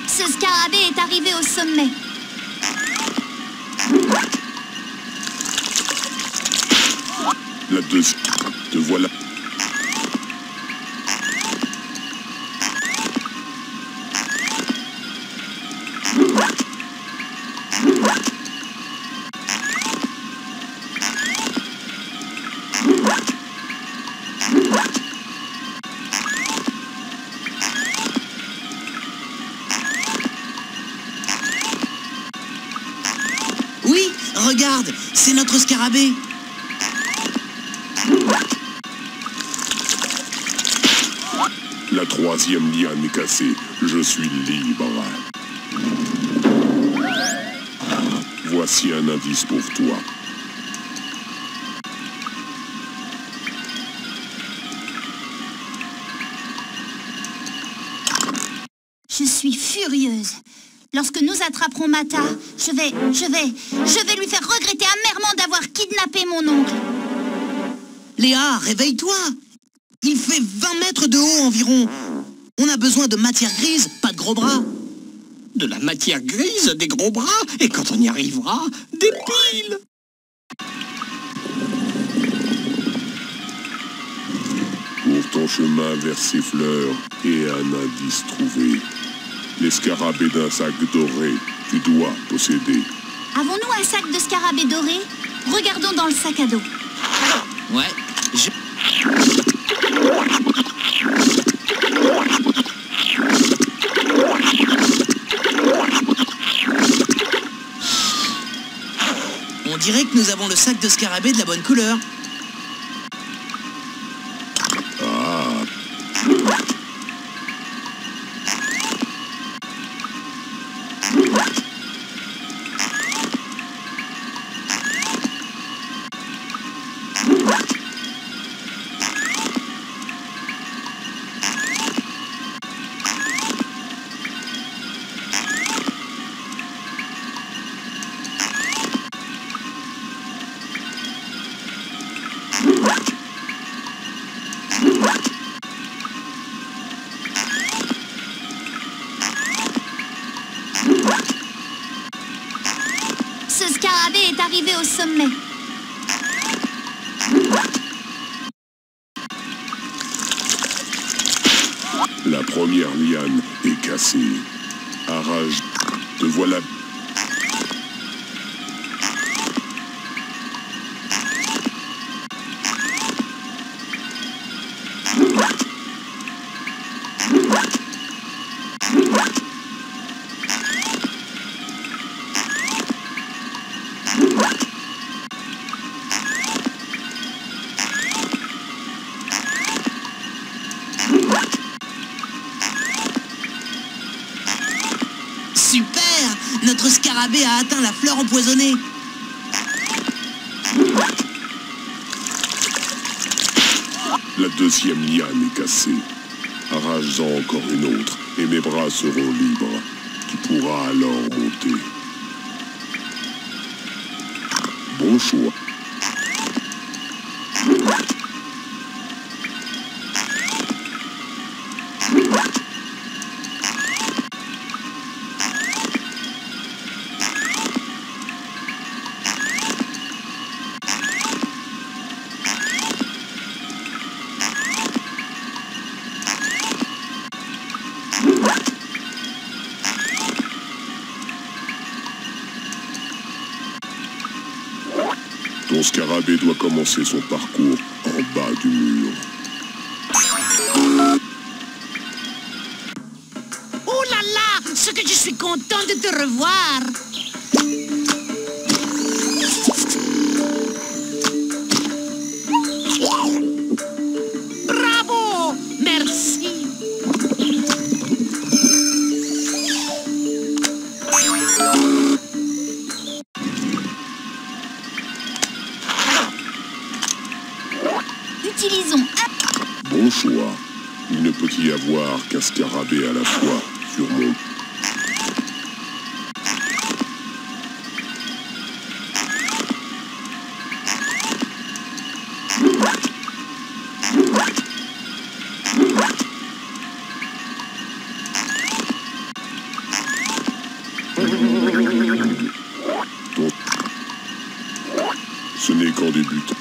Ce scarabée est arrivé au sommet. La deuxième. Te voilà. Oui, regarde, c'est notre scarabée. La troisième liane est cassée. Je suis libre. Voici un indice pour toi. Je suis furieuse. Lorsque nous attraperons Mata, je vais lui faire regretter amèrement d'avoir kidnappé mon oncle. Léa, réveille-toi. Il fait 20 mètres de haut environ. On a besoin de matière grise, pas de gros bras. De la matière grise, des gros bras, et quand on y arrivera, des piles. Pour ton chemin vers ces fleurs et un indice trouvé. Les scarabées d'un sac doré, tu dois posséder. Avons-nous un sac de scarabée doré? Regardons dans le sac à dos. Ouais, On dirait que nous avons le sac de scarabée de la bonne couleur. Ce scarabée est arrivé au sommet. La première liane est cassée. Arrache, te voilà. Super! Notre scarabée a atteint la fleur empoisonnée. La deuxième liane est cassée. Arrache-en encore une autre, et mes bras seront libres. Tu pourras alors monter. Bon choix. Ton scarabée doit commencer son parcours en bas du mur. Oh là là! Ce que je suis content de te revoir! Bravo! Merci! Utilisons un... Bon choix. Il ne peut y avoir qu'un scarabée à la fois sur mon... Ce n'est qu'en débutant.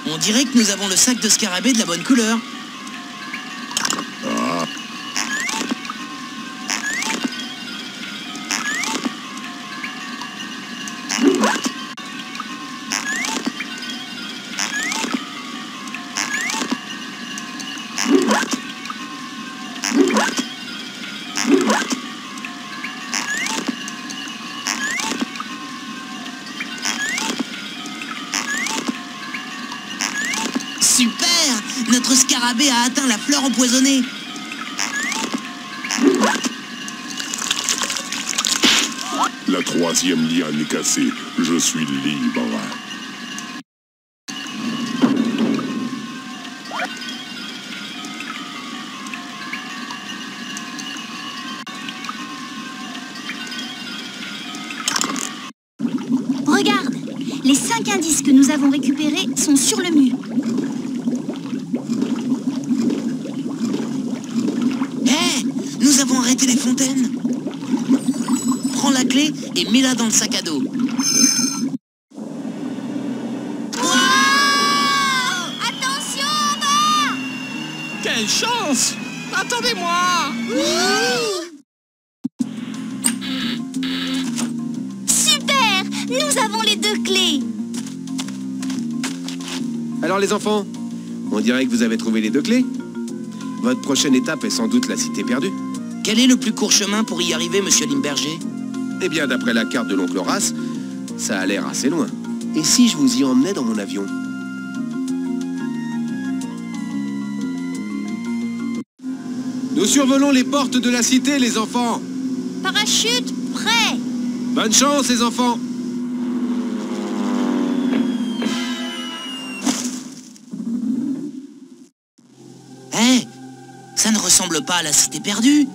On dirait que nous avons le sac de scarabée de la bonne couleur. Ah. Super! Notre scarabée a atteint la fleur empoisonnée. La troisième liane est cassée. Je suis libre. Regarde, les 5 indices que nous avons récupérés sont sur le mur. Hé! Nous avons arrêté les fontaines. Prends la clé et mets-la dans le sac à dos. Attention en bas! Quelle chance! Attendez-moi! Super! Nous avons les 2 clés. Alors les enfants, on dirait que vous avez trouvé les 2 clés. Votre prochaine étape est sans doute la cité perdue. Quel est le plus court chemin pour y arriver, monsieur Limberger? Eh bien, d'après la carte de l'oncle Horace, ça a l'air assez loin. Et si je vous y emmenais dans mon avion? Nous survolons les portes de la cité, les enfants. Parachute, prêt. Bonne chance, les enfants. ne ressemble pas à la cité perdue.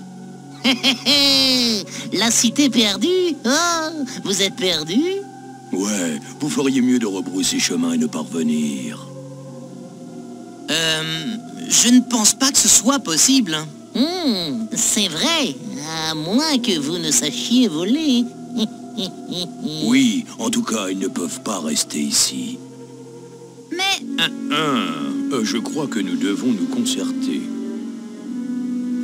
La cité perdue? Oh, vous êtes perdu? Ouais, vous feriez mieux de rebrousser chemin et ne pas revenir. Je ne pense pas que ce soit possible. C'est vrai, à moins que vous ne sachiez voler. Oui, en tout cas, ils ne peuvent pas rester ici. Mais... Je crois que nous devons nous concerter.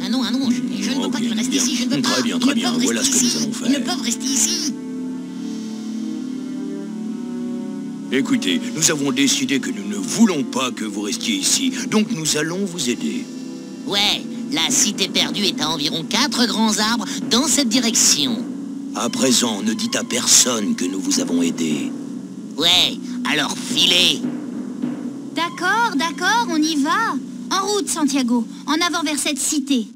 Ah non, je ne veux pas qu'ils restent ici, je ne veux pas. Très bien, voilà ce que nous allons faire. Ils ne peuvent rester ici. Écoutez, nous avons décidé que nous ne voulons pas que vous restiez ici, donc nous allons vous aider. Ouais, la cité perdue est à environ 4 grands arbres dans cette direction. À présent, ne dites à personne que nous vous avons aidé. Ouais, alors filez. D'accord, on y va. En route, Santiago. En avant vers cette cité.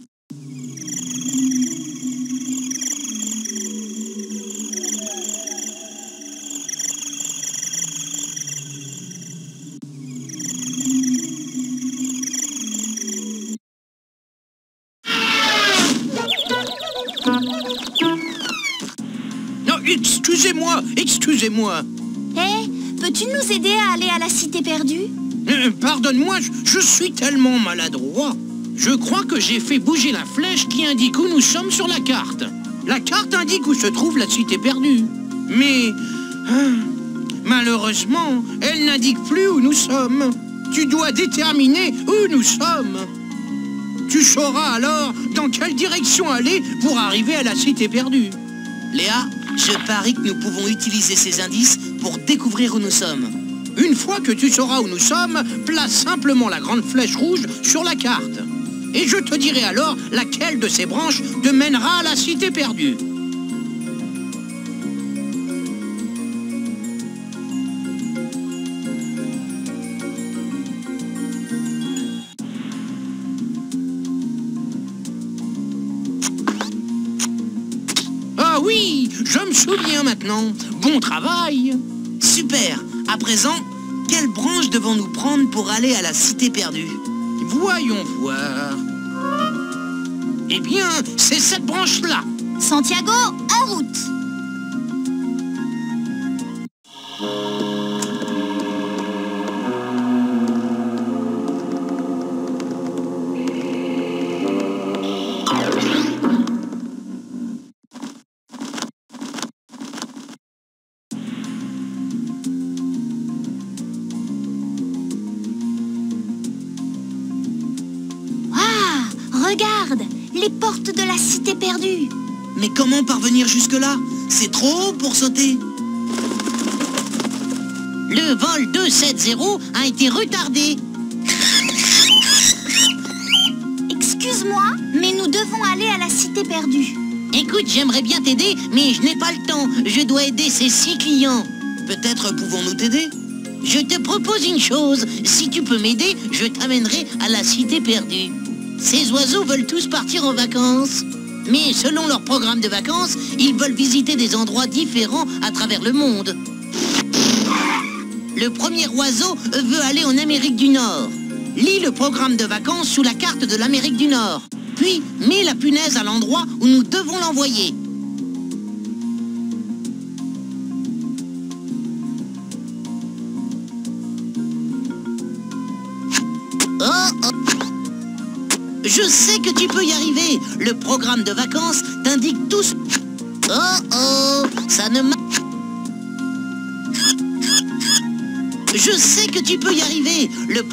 Non, excusez-moi. Hé, peux-tu nous aider à aller à la cité perdue? Pardonne-moi, je suis tellement maladroit. Je crois que j'ai fait bouger la flèche qui indique où nous sommes sur la carte. La carte indique où se trouve la cité perdue. Mais... malheureusement, elle n'indique plus où nous sommes. Tu dois déterminer où nous sommes. Tu sauras alors dans quelle direction aller pour arriver à la cité perdue. Léa, je parie que nous pouvons utiliser ces indices pour découvrir où nous sommes. Une fois que tu sauras où nous sommes, place simplement la grande flèche rouge sur la carte. Et je te dirai alors laquelle de ces branches te mènera à la cité perdue. Ah oui, je me souviens maintenant. Bon travail. Super. À présent, quelle branche devons-nous prendre pour aller à la cité perdue? Voyons voir. Eh bien, c'est cette branche-là. Santiago, en route. Regarde, les portes de la cité perdue. Mais comment parvenir jusque-là? C'est trop haut pour sauter. Le vol 270 a été retardé. Excuse-moi, mais nous devons aller à la cité perdue. Écoute, j'aimerais bien t'aider, mais je n'ai pas le temps. Je dois aider ces 6 clients. Peut-être pouvons-nous t'aider? Je te propose une chose. Si tu peux m'aider, je t'amènerai à la cité perdue. Ces oiseaux veulent tous partir en vacances. Mais selon leur programme de vacances, ils veulent visiter des endroits différents à travers le monde. Le premier oiseau veut aller en Amérique du Nord. Lis le programme de vacances sous la carte de l'Amérique du Nord. Puis, mets la punaise à l'endroit où nous devons l'envoyer. Je sais que tu peux y arriver. Le programme de vacances t'indique tous... ça ne marche... Je sais que tu peux y arriver. Le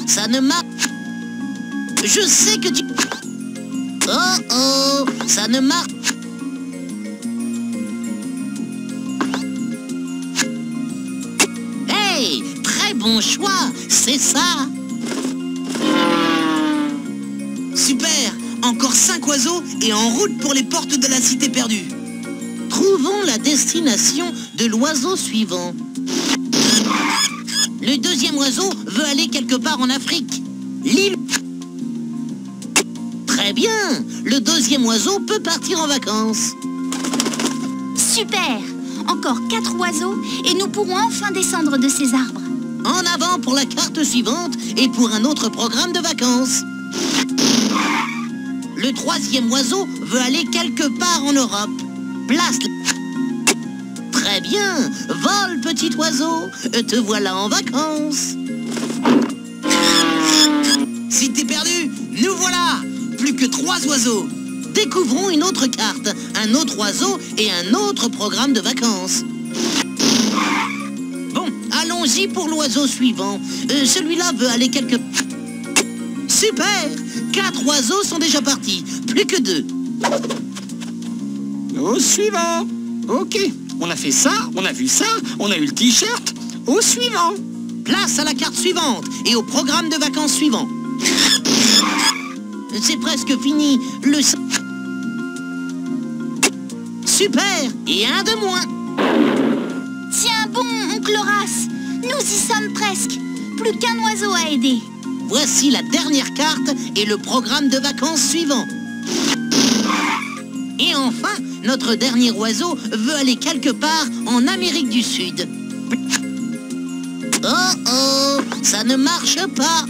ça ne marche... Je sais que tu... ça ne marche... Hey, très bon choix, c'est ça. Super! Encore 5 oiseaux et en route pour les portes de la cité perdue. Trouvons la destination de l'oiseau suivant. Le deuxième oiseau veut aller quelque part en Afrique. L'île... Très bien! Le deuxième oiseau peut partir en vacances. Super! Encore 4 oiseaux et nous pourrons enfin descendre de ces arbres. En avant maintenant pour la carte suivante et pour un autre programme de vacances. Le 3e oiseau veut aller quelque part en Europe. Place. Très bien. Vole, petit oiseau. Te voilà en vacances. Cité perdue, nous voilà. Plus que 3 oiseaux. Découvrons une autre carte, un autre oiseau et un autre programme de vacances. Bon, allons-y pour l'oiseau suivant. Celui-là veut aller quelque... Super! 4 oiseaux sont déjà partis. Plus que 2. Au suivant. Ok, on a fait ça, on a vu ça, on a eu le t-shirt. Au suivant. Place à la carte suivante et au programme de vacances suivant. C'est presque fini. Le... Super! Et un de moins. Tiens bon, oncle Horace. Nous y sommes presque. Plus qu'un oiseau à aider. Voici la dernière carte et le programme de vacances suivant. Et enfin, notre dernier oiseau veut aller quelque part en Amérique du Sud. Oh oh, ça ne marche pas.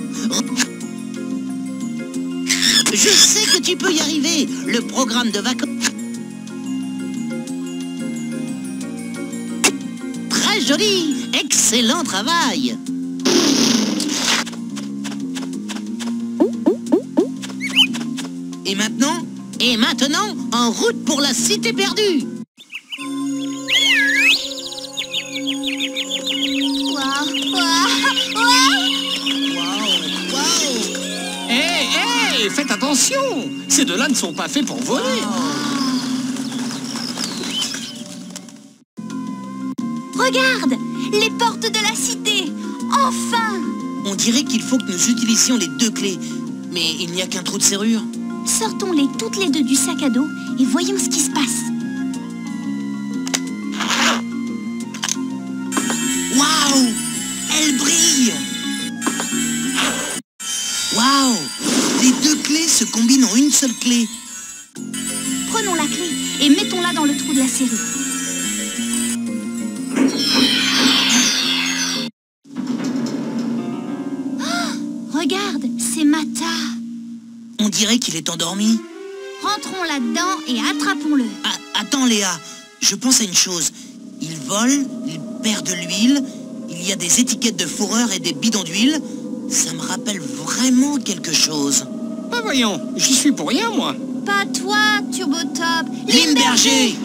Je sais que tu peux y arriver. Le programme de vacances... Très joli. Excellent travail. Et maintenant, en route pour la cité perdue. Hé, faites attention. Ces deux-là ne sont pas faits pour voler. Regarde, les portes de la cité. Enfin! On dirait qu'il faut que nous utilisions les 2 clés. Mais il n'y a qu'un trou de serrure. Sortons-les toutes les 2 du sac à dos et voyons ce qui se passe. Waouh! Elle brille! Waouh! Les 2 clés se combinent en une seule clé. Prenons la clé et mettons-la dans le trou de la serrure. Oh, regarde, c'est Mata. On dirait qu'il est endormi. Rentrons là-dedans et attrapons-le. Attends Léa, je pense à une chose. Il vole, il perd de l'huile, il y a des étiquettes de fourreur et des bidons d'huile. Ça me rappelle vraiment quelque chose. Bah voyons, j'y suis pour rien moi. Pas toi, Turbotop. Limberger.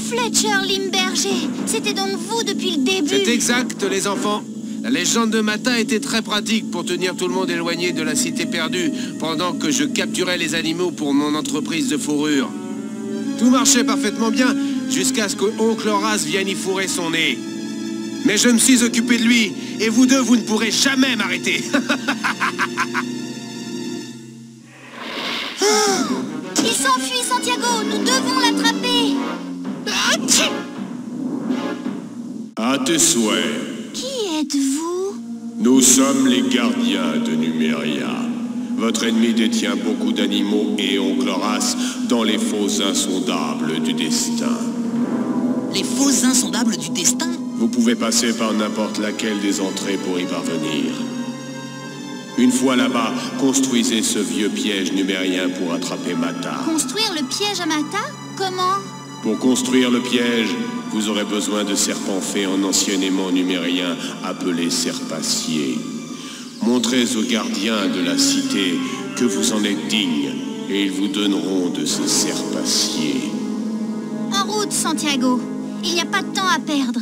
Fletcher Limberger. C'était donc vous depuis le début. C'est exact, les enfants. La légende de Mata était très pratique pour tenir tout le monde éloigné de la cité perdue pendant que je capturais les animaux pour mon entreprise de fourrure. Tout marchait parfaitement bien jusqu'à ce que oncle Horace vienne y fourrer son nez. Mais je me suis occupé de lui et vous deux, vous ne pourrez jamais m'arrêter. Il s'enfuit, Santiago. Nous devons l'attraper. À tes souhaits. Qui êtes-vous? Nous sommes les gardiens de Numéria. Votre ennemi détient beaucoup d'animaux et oncle Horace dans les fosses insondables du destin. Les fosses insondables du destin? Vous pouvez passer par n'importe laquelle des entrées pour y parvenir. Une fois là-bas, construisez ce vieux piège numérien pour attraper Mata. Construire le piège à Mata? Comment? Pour construire le piège, vous aurez besoin de serpents faits en ancien aimant numérien appelés serpaciers. Montrez aux gardiens de la cité que vous en êtes dignes et ils vous donneront de ces serpaciers. En route, Santiago. Il n'y a pas de temps à perdre.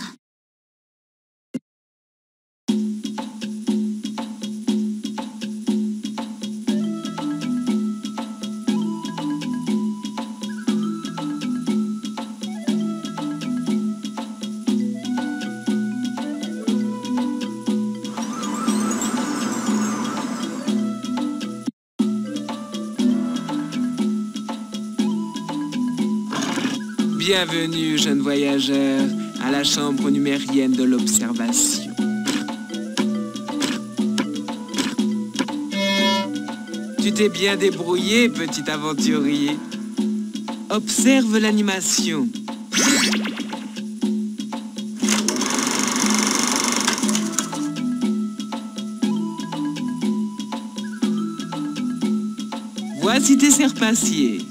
Bienvenue, jeune voyageur, à la chambre numérienne de l'observation. Tu t'es bien débrouillé, petit aventurier. Observe l'animation. Voici tes serpaciers.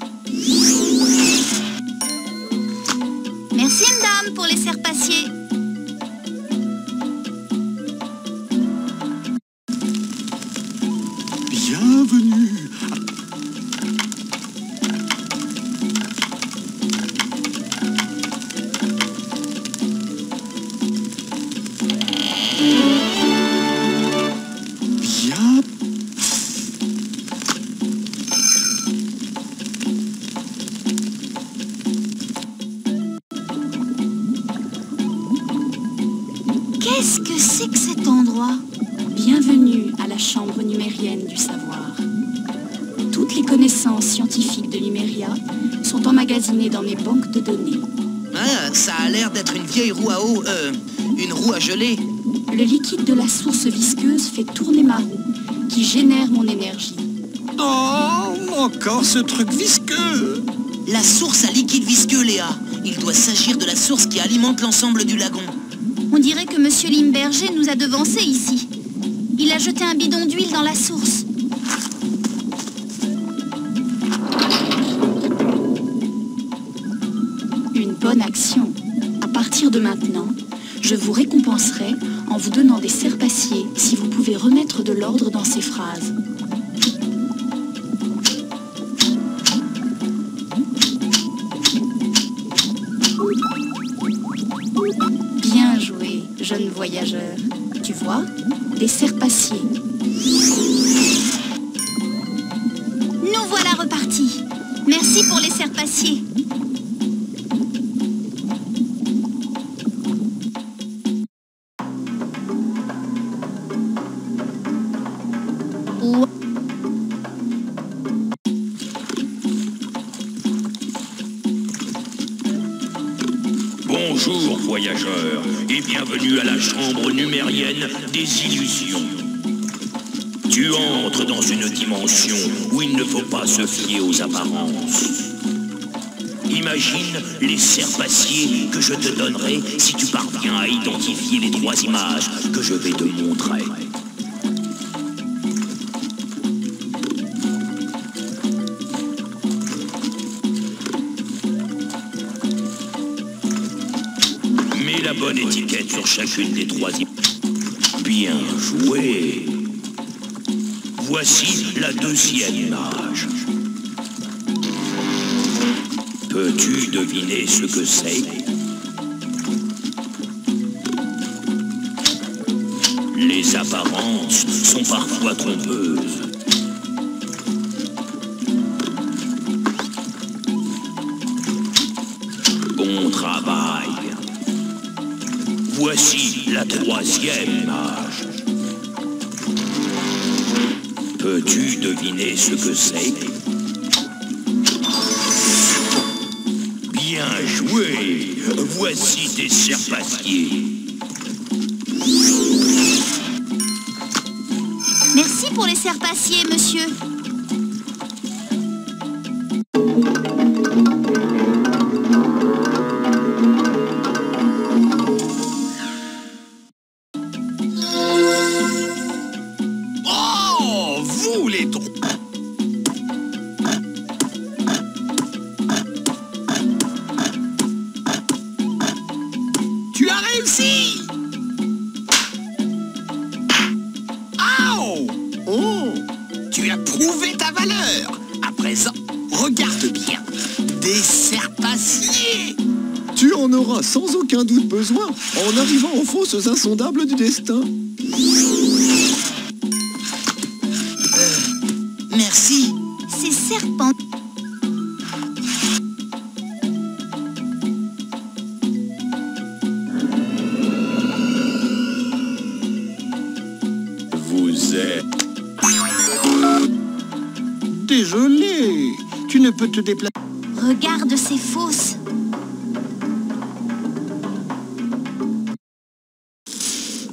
Merci, madame, pour les serpaciers. Bienvenue. Qu'est-ce que c'est que cet endroit? Bienvenue à la chambre numérienne du savoir. Toutes les connaissances scientifiques de Numéria sont emmagasinées dans mes banques de données. Ah, ça a l'air d'être une vieille roue à eau, une roue à geler. Le liquide de la source visqueuse fait tourner ma roue, qui génère mon énergie. Oh, encore ce truc visqueux! La source à liquide visqueux, Léa. Il doit s'agir de la source qui alimente l'ensemble du lagon. On dirait que Monsieur Limberger nous a devancés ici. Il a jeté un bidon d'huile dans la source. Une bonne action. À partir de maintenant, je vous récompenserai en vous donnant des serpaciers si vous pouvez remettre de l'ordre dans ces phrases. Bien joué, jeune voyageur. Tu vois, des serpaciers. Nous voilà repartis. Merci pour les serpaciers. Bonjour, voyageurs, et bienvenue à la chambre numérienne des illusions. Tu entres dans une dimension où il ne faut pas se fier aux apparences. Imagine les serpaciers que je te donnerai si tu parviens à identifier les 3 images que je vais te montrer. Mets la bonne étiquette sur chacune des 3 images. Bien joué. Voici la 2e image. Peux-tu deviner ce que c'est? Les apparences sont parfois trompeuses. Bon travail. Voici la 3e image. Peux-tu deviner ce que c'est? Bien joué! Voici tes serpaciers. Merci pour les serpaciers, monsieur. Oh, vous les drôles. Tu as réussi! Aouh! Oh! Tu as prouvé ta valeur! À présent, regarde bien! Des serpaciers! Tu en auras sans aucun doute besoin en arrivant aux fosses insondables du destin. Merci. Ces serpents. Vous êtes... Désolé, tu ne peux te déplacer. Regarde ces fosses.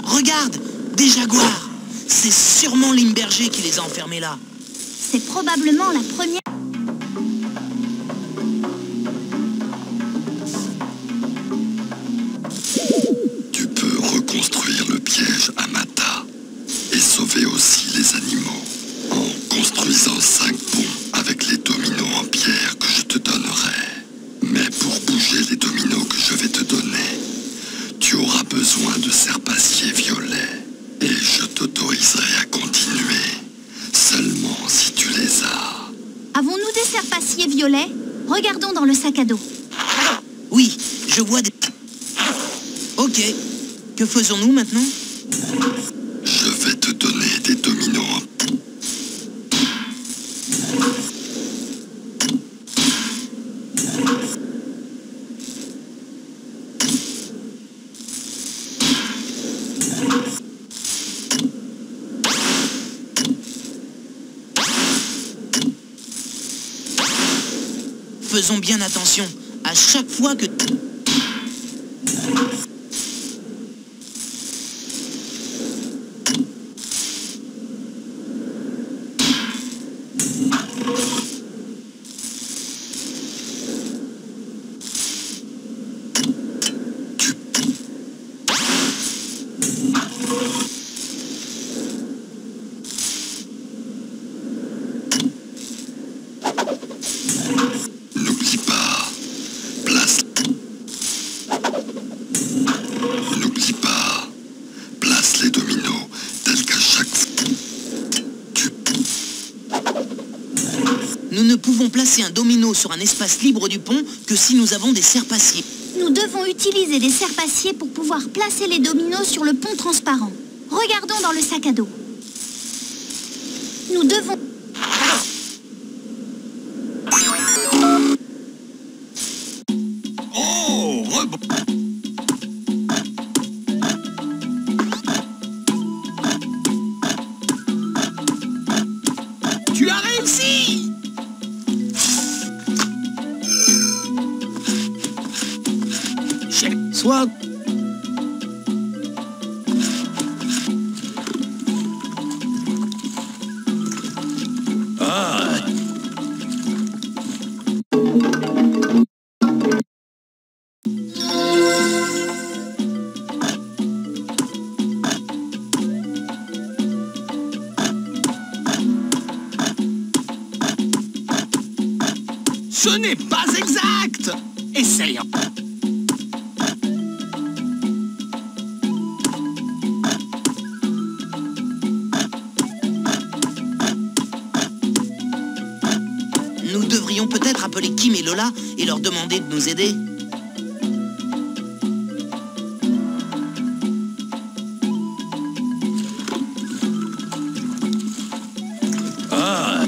Regarde, des jaguars. C'est sûrement Limberger qui les a enfermés là. C'est probablement la première... Tu peux reconstruire le piège à Mata et sauver aussi les animaux en construisant 5 ponts avec violet? Regardons dans le sac à dos. Oui, je vois des... Ok. Que faisons-nous maintenant? Je vais te donner des dominos. Faisons bien attention. À chaque fois que... N'oublie pas, place... N'oublie pas, place les dominos tels qu'à chaque... Nous ne pouvons placer un domino sur un espace libre du pont que si nous avons des serre-paciers. Nous devons utiliser des serre-paciers pour pouvoir placer les dominos sur le pont transparent. Regardons dans le sac à dos. Nous devons... Oh, rebond. Tu as réussi! Soit... Ah, Ce n'est pas exact! Essayons. Nous devrions peut-être appeler Kim et Lola et leur demander de nous aider. ah.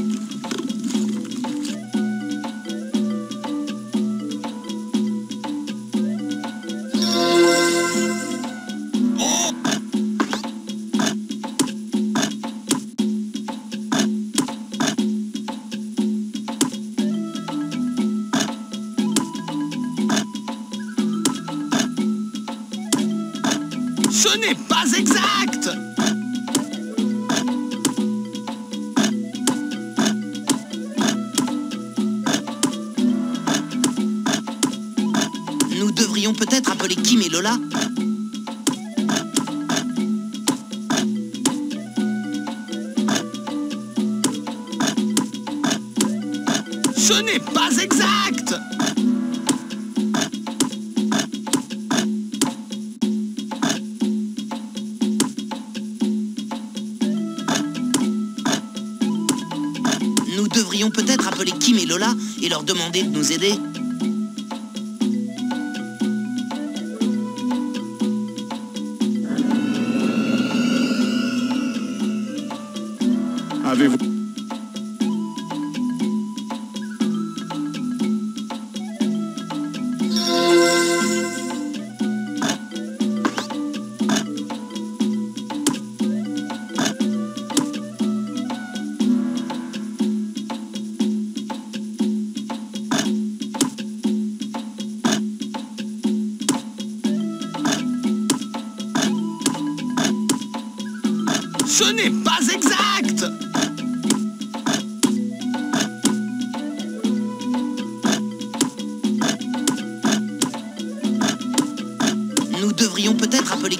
Ce n'est pas exact! Nous devrions peut-être appeler Kim et Lola. Ce n'est pas exact! Nous devrions peut-être appeler Kim et Lola et leur demander de nous aider. Avez-vous... Ce n'est pas exact! Nous devrions peut-être appeler...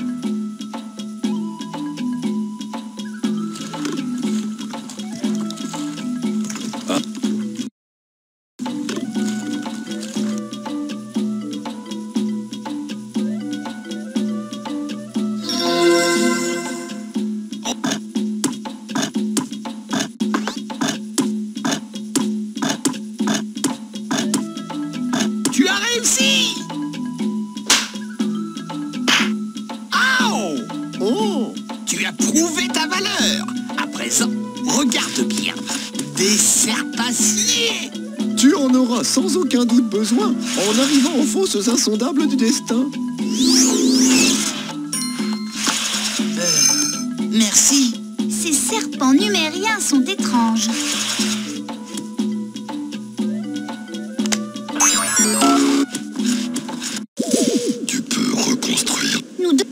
Oh, tu as prouvé ta valeur. À présent, regarde bien. Des serpaciers. Tu en auras sans aucun doute besoin en arrivant aux fosses insondables du destin. Merci. Ces serpents numériens sont étranges. Tu peux reconstruire. Nous deux...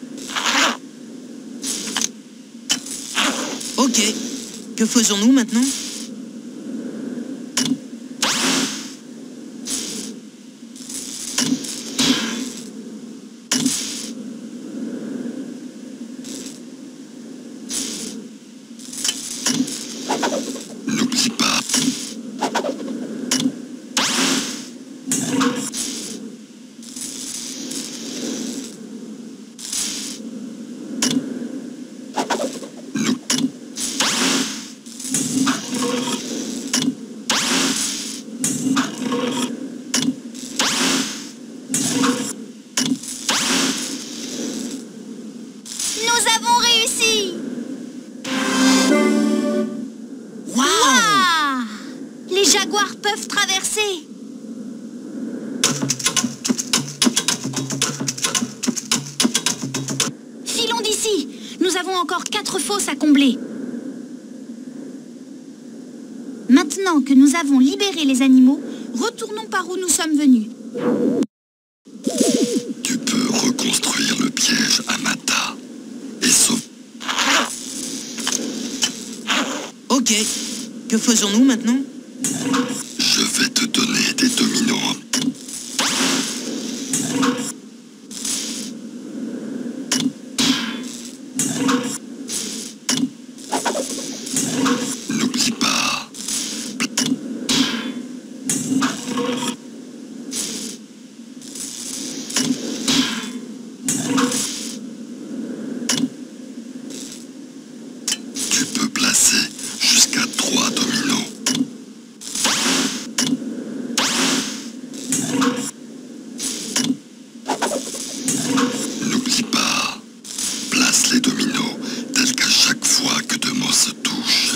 Ok. Que faisons-nous maintenant? N'oublie pas. Nous avons réussi. Waouh! Les jaguars peuvent traverser. Filons d'ici. Nous avons encore 4 fosses à combler. Maintenant que nous avons libéré les animaux, retournons par où nous sommes venus. Tu peux reconstruire le piège à Mata et sauver. Ok. Que faisons-nous maintenant? Je vais te donner des dominos. N'oublie pas. Tu peux placer jusqu'à 3 dominos. N'oublie pas, place les dominos tels qu'à chaque fois que deux mots se touchent.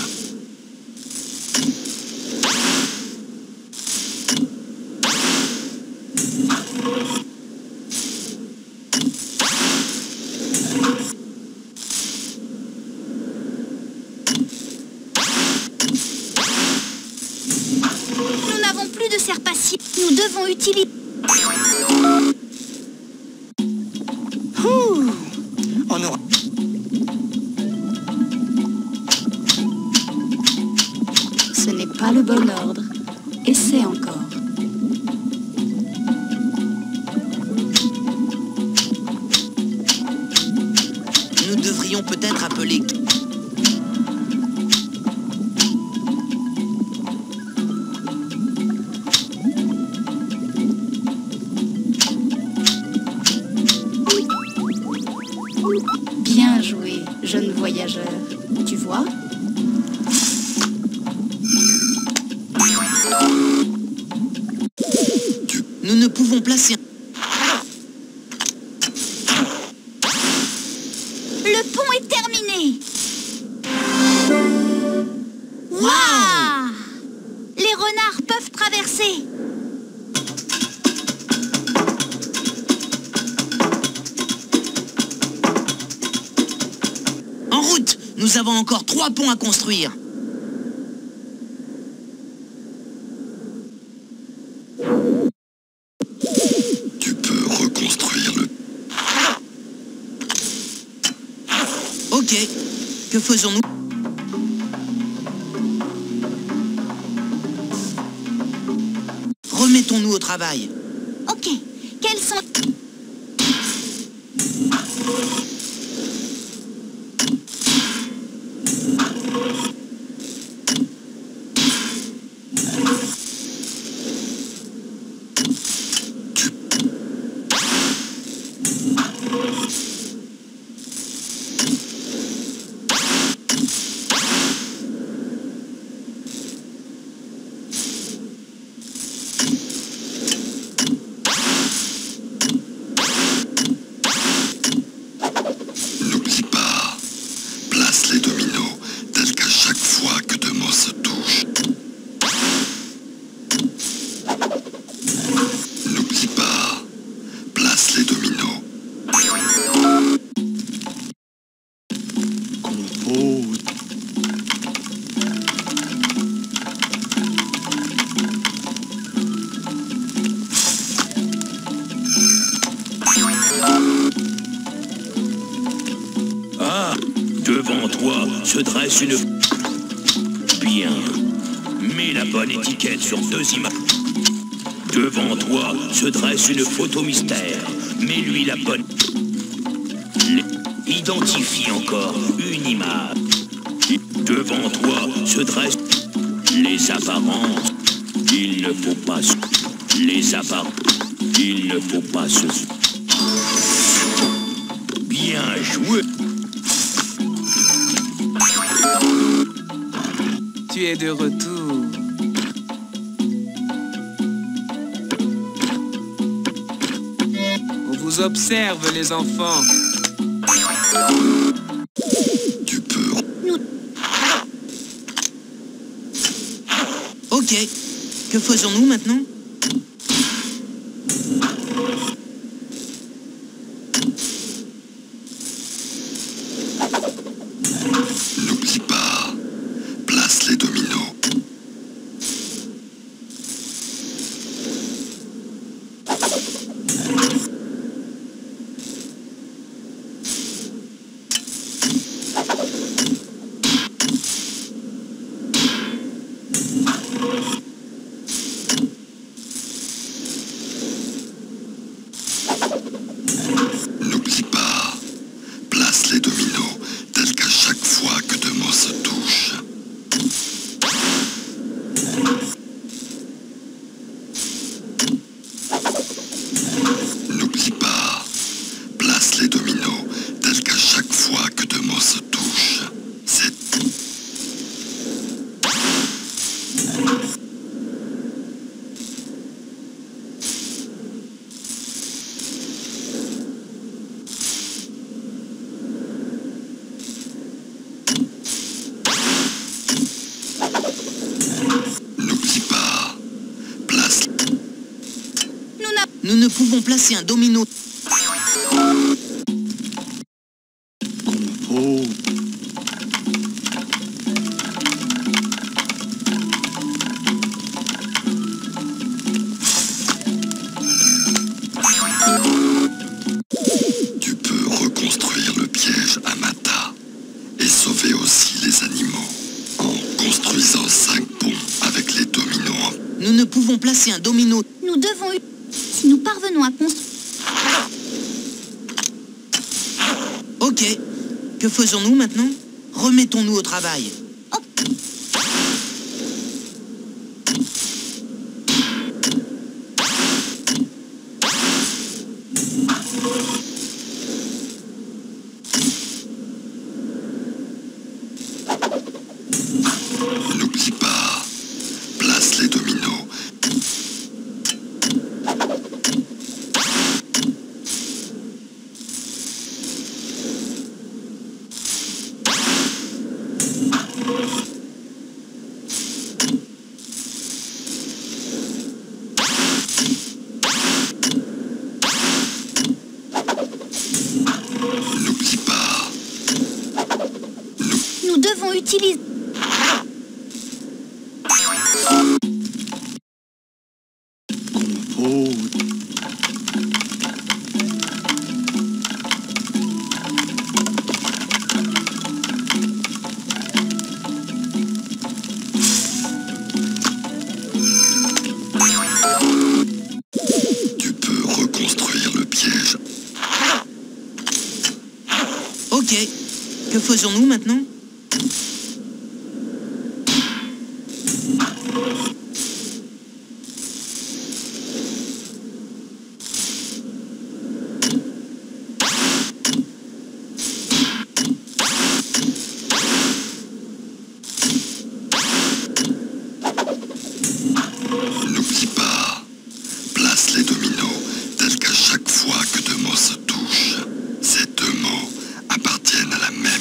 Nous n'avons plus de serpaciers. Nous devons utiliser... On aura... Ce n'est pas le bon ordre. Essaie encore. Nous devrions peut-être appeler... Bien joué, jeune voyageur. Tu vois? Nous ne pouvons placer... Le pont est terminé. Waouh! Les renards peuvent traverser. En route! Nous avons encore 3 ponts à construire. Tu peux reconstruire le... Ok. Que faisons-nous? Remettons-nous au travail. Ok. Quels sont... N'oublie pas. Place les dominos, tels qu'à chaque fois que deux mots se touchent. N'oublie pas, place les dominos. Compose. Ah, devant toi se dresse une... Bien. Mets la bonne étiquette sur deux images. Devant toi se dresse une photo mystère. Mets-lui la bonne... Identifie encore une image. Devant toi se dresse... Les apparences. Il ne faut pas... Les apparences. Il ne faut pas se... Bien joué. Tu es de retour. On vous observe, les enfants. Tu peux... Ok. Que faisons-nous maintenant? N'oublie pas, place les dominos. N'oublie pas, place les dominos, tels qu'à chaque fois que deux mots se touchent. N'oublie pas, place les dominos, tels qu'à chaque fois que deux mots se touchent. C'est... N'oublie pas, place... Nous ne pouvons placer un domino. Compose. Tu peux reconstruire le piège Amata et sauver aussi les animaux en construisant 5 ponts avec les dominos en... Nous ne pouvons placer un domino. Nous devons... Si nous parvenons à construire... Ok. Que faisons-nous maintenant? Remettons-nous au travail. N'oublie pas, place les dominos. N'oublie pas. Nous devons utiliser... Compose. Tu peux reconstruire le piège. Ok. Que faisons-nous maintenant? N'oublie pas, place les dominos tels qu'à chaque fois que deux mots se touchent, ces deux mots appartiennent à la même...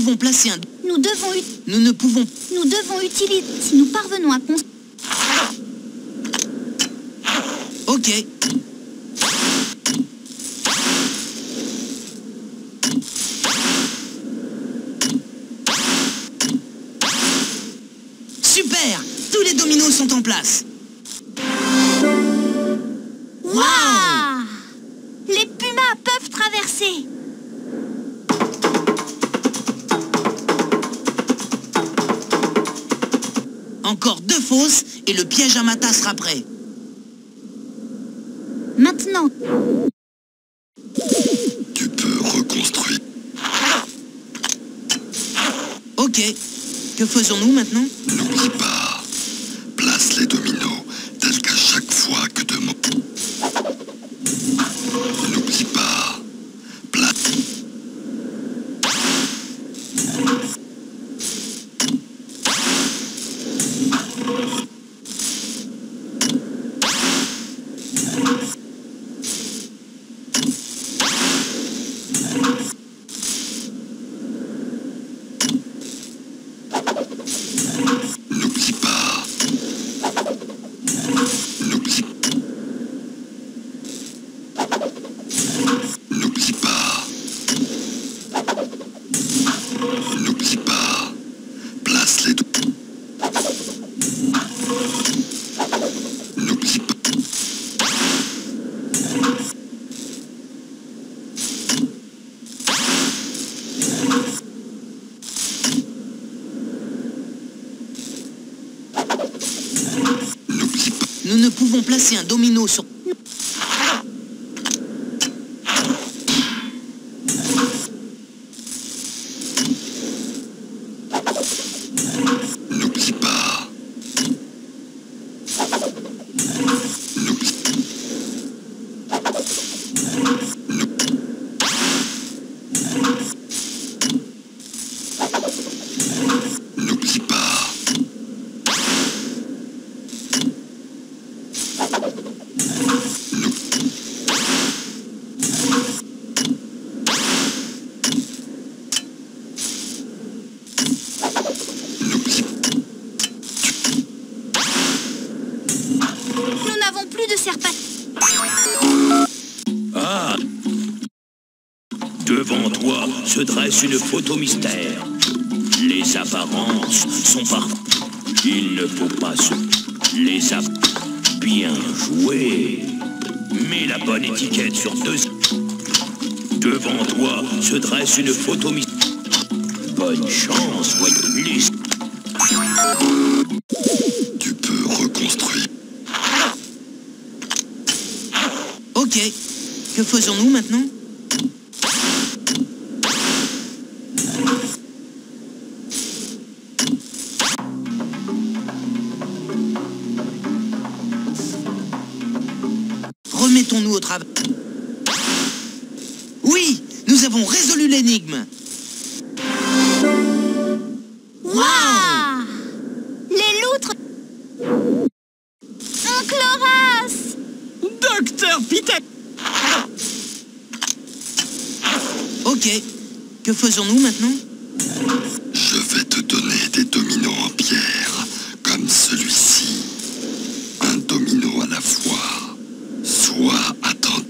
pouvons placer un... Nous devons utiliser... Si nous parvenons à construire... Ok. Super! Tous les dominos sont en place. Waouh! Les pumas peuvent traverser. Encore 2 fosses et le piège à Mata sera prêt. Maintenant. Tu peux reconstruire. Ok. Que faisons-nous maintenant? N'oublie pas. Place les dominos tels qu'à chaque fois que de mots. N'oublie pas. Place. N'oublie pas. N'oublie pas. N'oublie pas. Place les deux. N'oublie pas. Nous ne pouvons placer un domino sur... N'oublie pas. N'oublie pas. Nous n'avons plus de serpent. Ah! Devant toi se dresse une photo mystère. Les apparences sont parfaites. Il ne faut pas se... Les bien joué. Mets la bonne étiquette sur 2... Devant toi se dresse une photo mystère. Bonne chance, voyez. Tu peux reconstruire. Ok. Que faisons-nous maintenant? Remettons-nous au travail. Oui, nous avons résolu l'énigme. Waouh! Les loutres... Un chloras! Docteur Pitec. Ok. Que faisons-nous maintenant? Je vais te donner des dominos en pierre, comme celui-ci. Un domino à la fois. Sois attentif.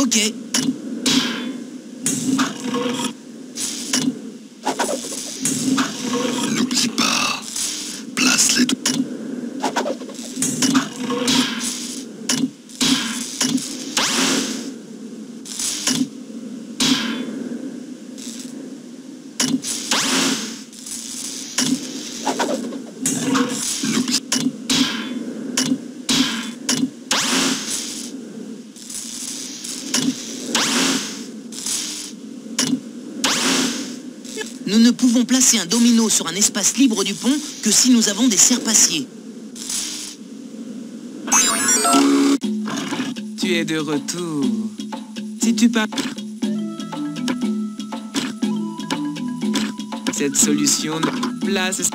Ok. N'oublie pas, place les deux. Nous ne pouvons placer un domino sur un espace libre du pont que si nous avons des serre-passiers. Tu es de retour. Si tu pars... Cette solution de place...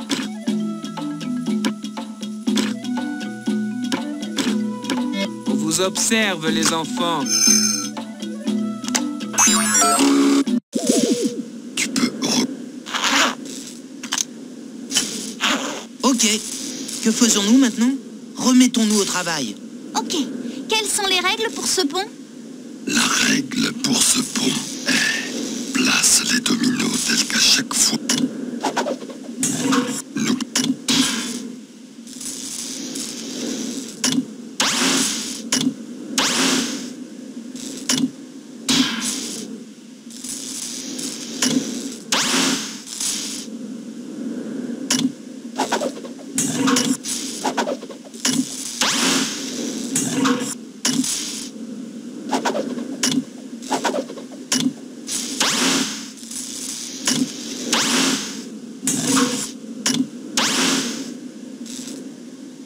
On vous observe, les enfants. Ok. Que faisons-nous maintenant? Remettons-nous au travail. Ok. Quelles sont les règles pour ce pont? La règle pour ce pont est place les dominos tels qu'à chaque fois.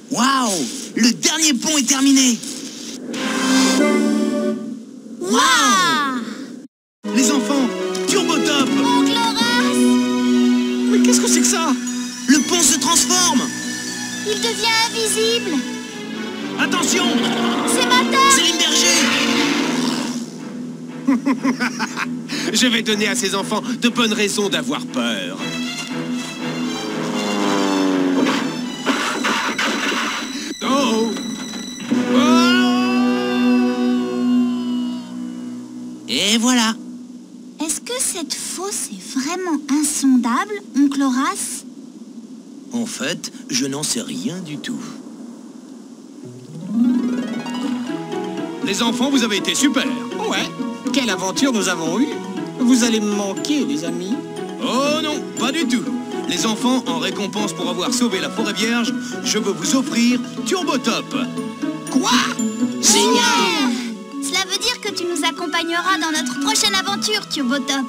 Waouh! Le dernier pont est terminé! Waouh! Les enfants, Turbo Top! Oncle Horace! Mais qu'est-ce que c'est que ça? Le pont se transforme! Il devient invisible! Attention! C'est Mata! C'est Limberger! Je vais donner à ces enfants de bonnes raisons d'avoir peur. Oh! Et voilà! Est-ce que cette fosse est vraiment insondable, Oncle Horace? En fait, je n'en sais rien du tout. Les enfants, vous avez été super. Ouais. Quelle aventure nous avons eue. Vous allez me manquer, les amis. Oh non, pas du tout. Les enfants, en récompense pour avoir sauvé la forêt vierge, je veux vous offrir Turbo Top. Quoi? Génial! Cela veut dire que tu nous accompagneras dans notre prochaine aventure, Turbo Top.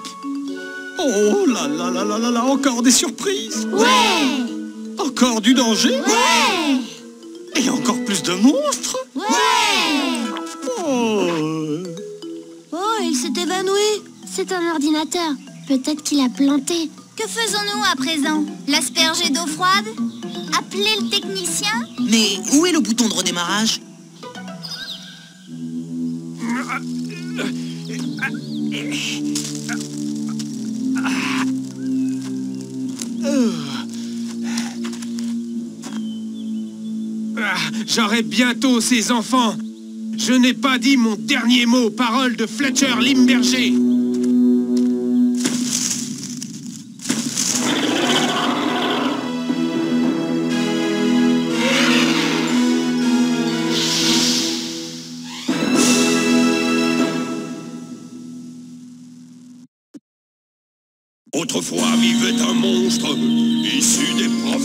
Oh là là là là là là, encore des surprises. Ouais! Encore du danger. Ouais! Et encore plus de monstres. Ouais! Oh, il s'est évanoui. C'est un ordinateur. Peut-être qu'il a planté. Que faisons-nous à présent? L'asperger d'eau froide? Appeler le technicien? Mais où est le bouton de redémarrage? J'aurai bientôt ces enfants. Je n'ai pas dit mon dernier mot, parole de Fletcher Limberger. Autrefois vivait un monstre issu des profonds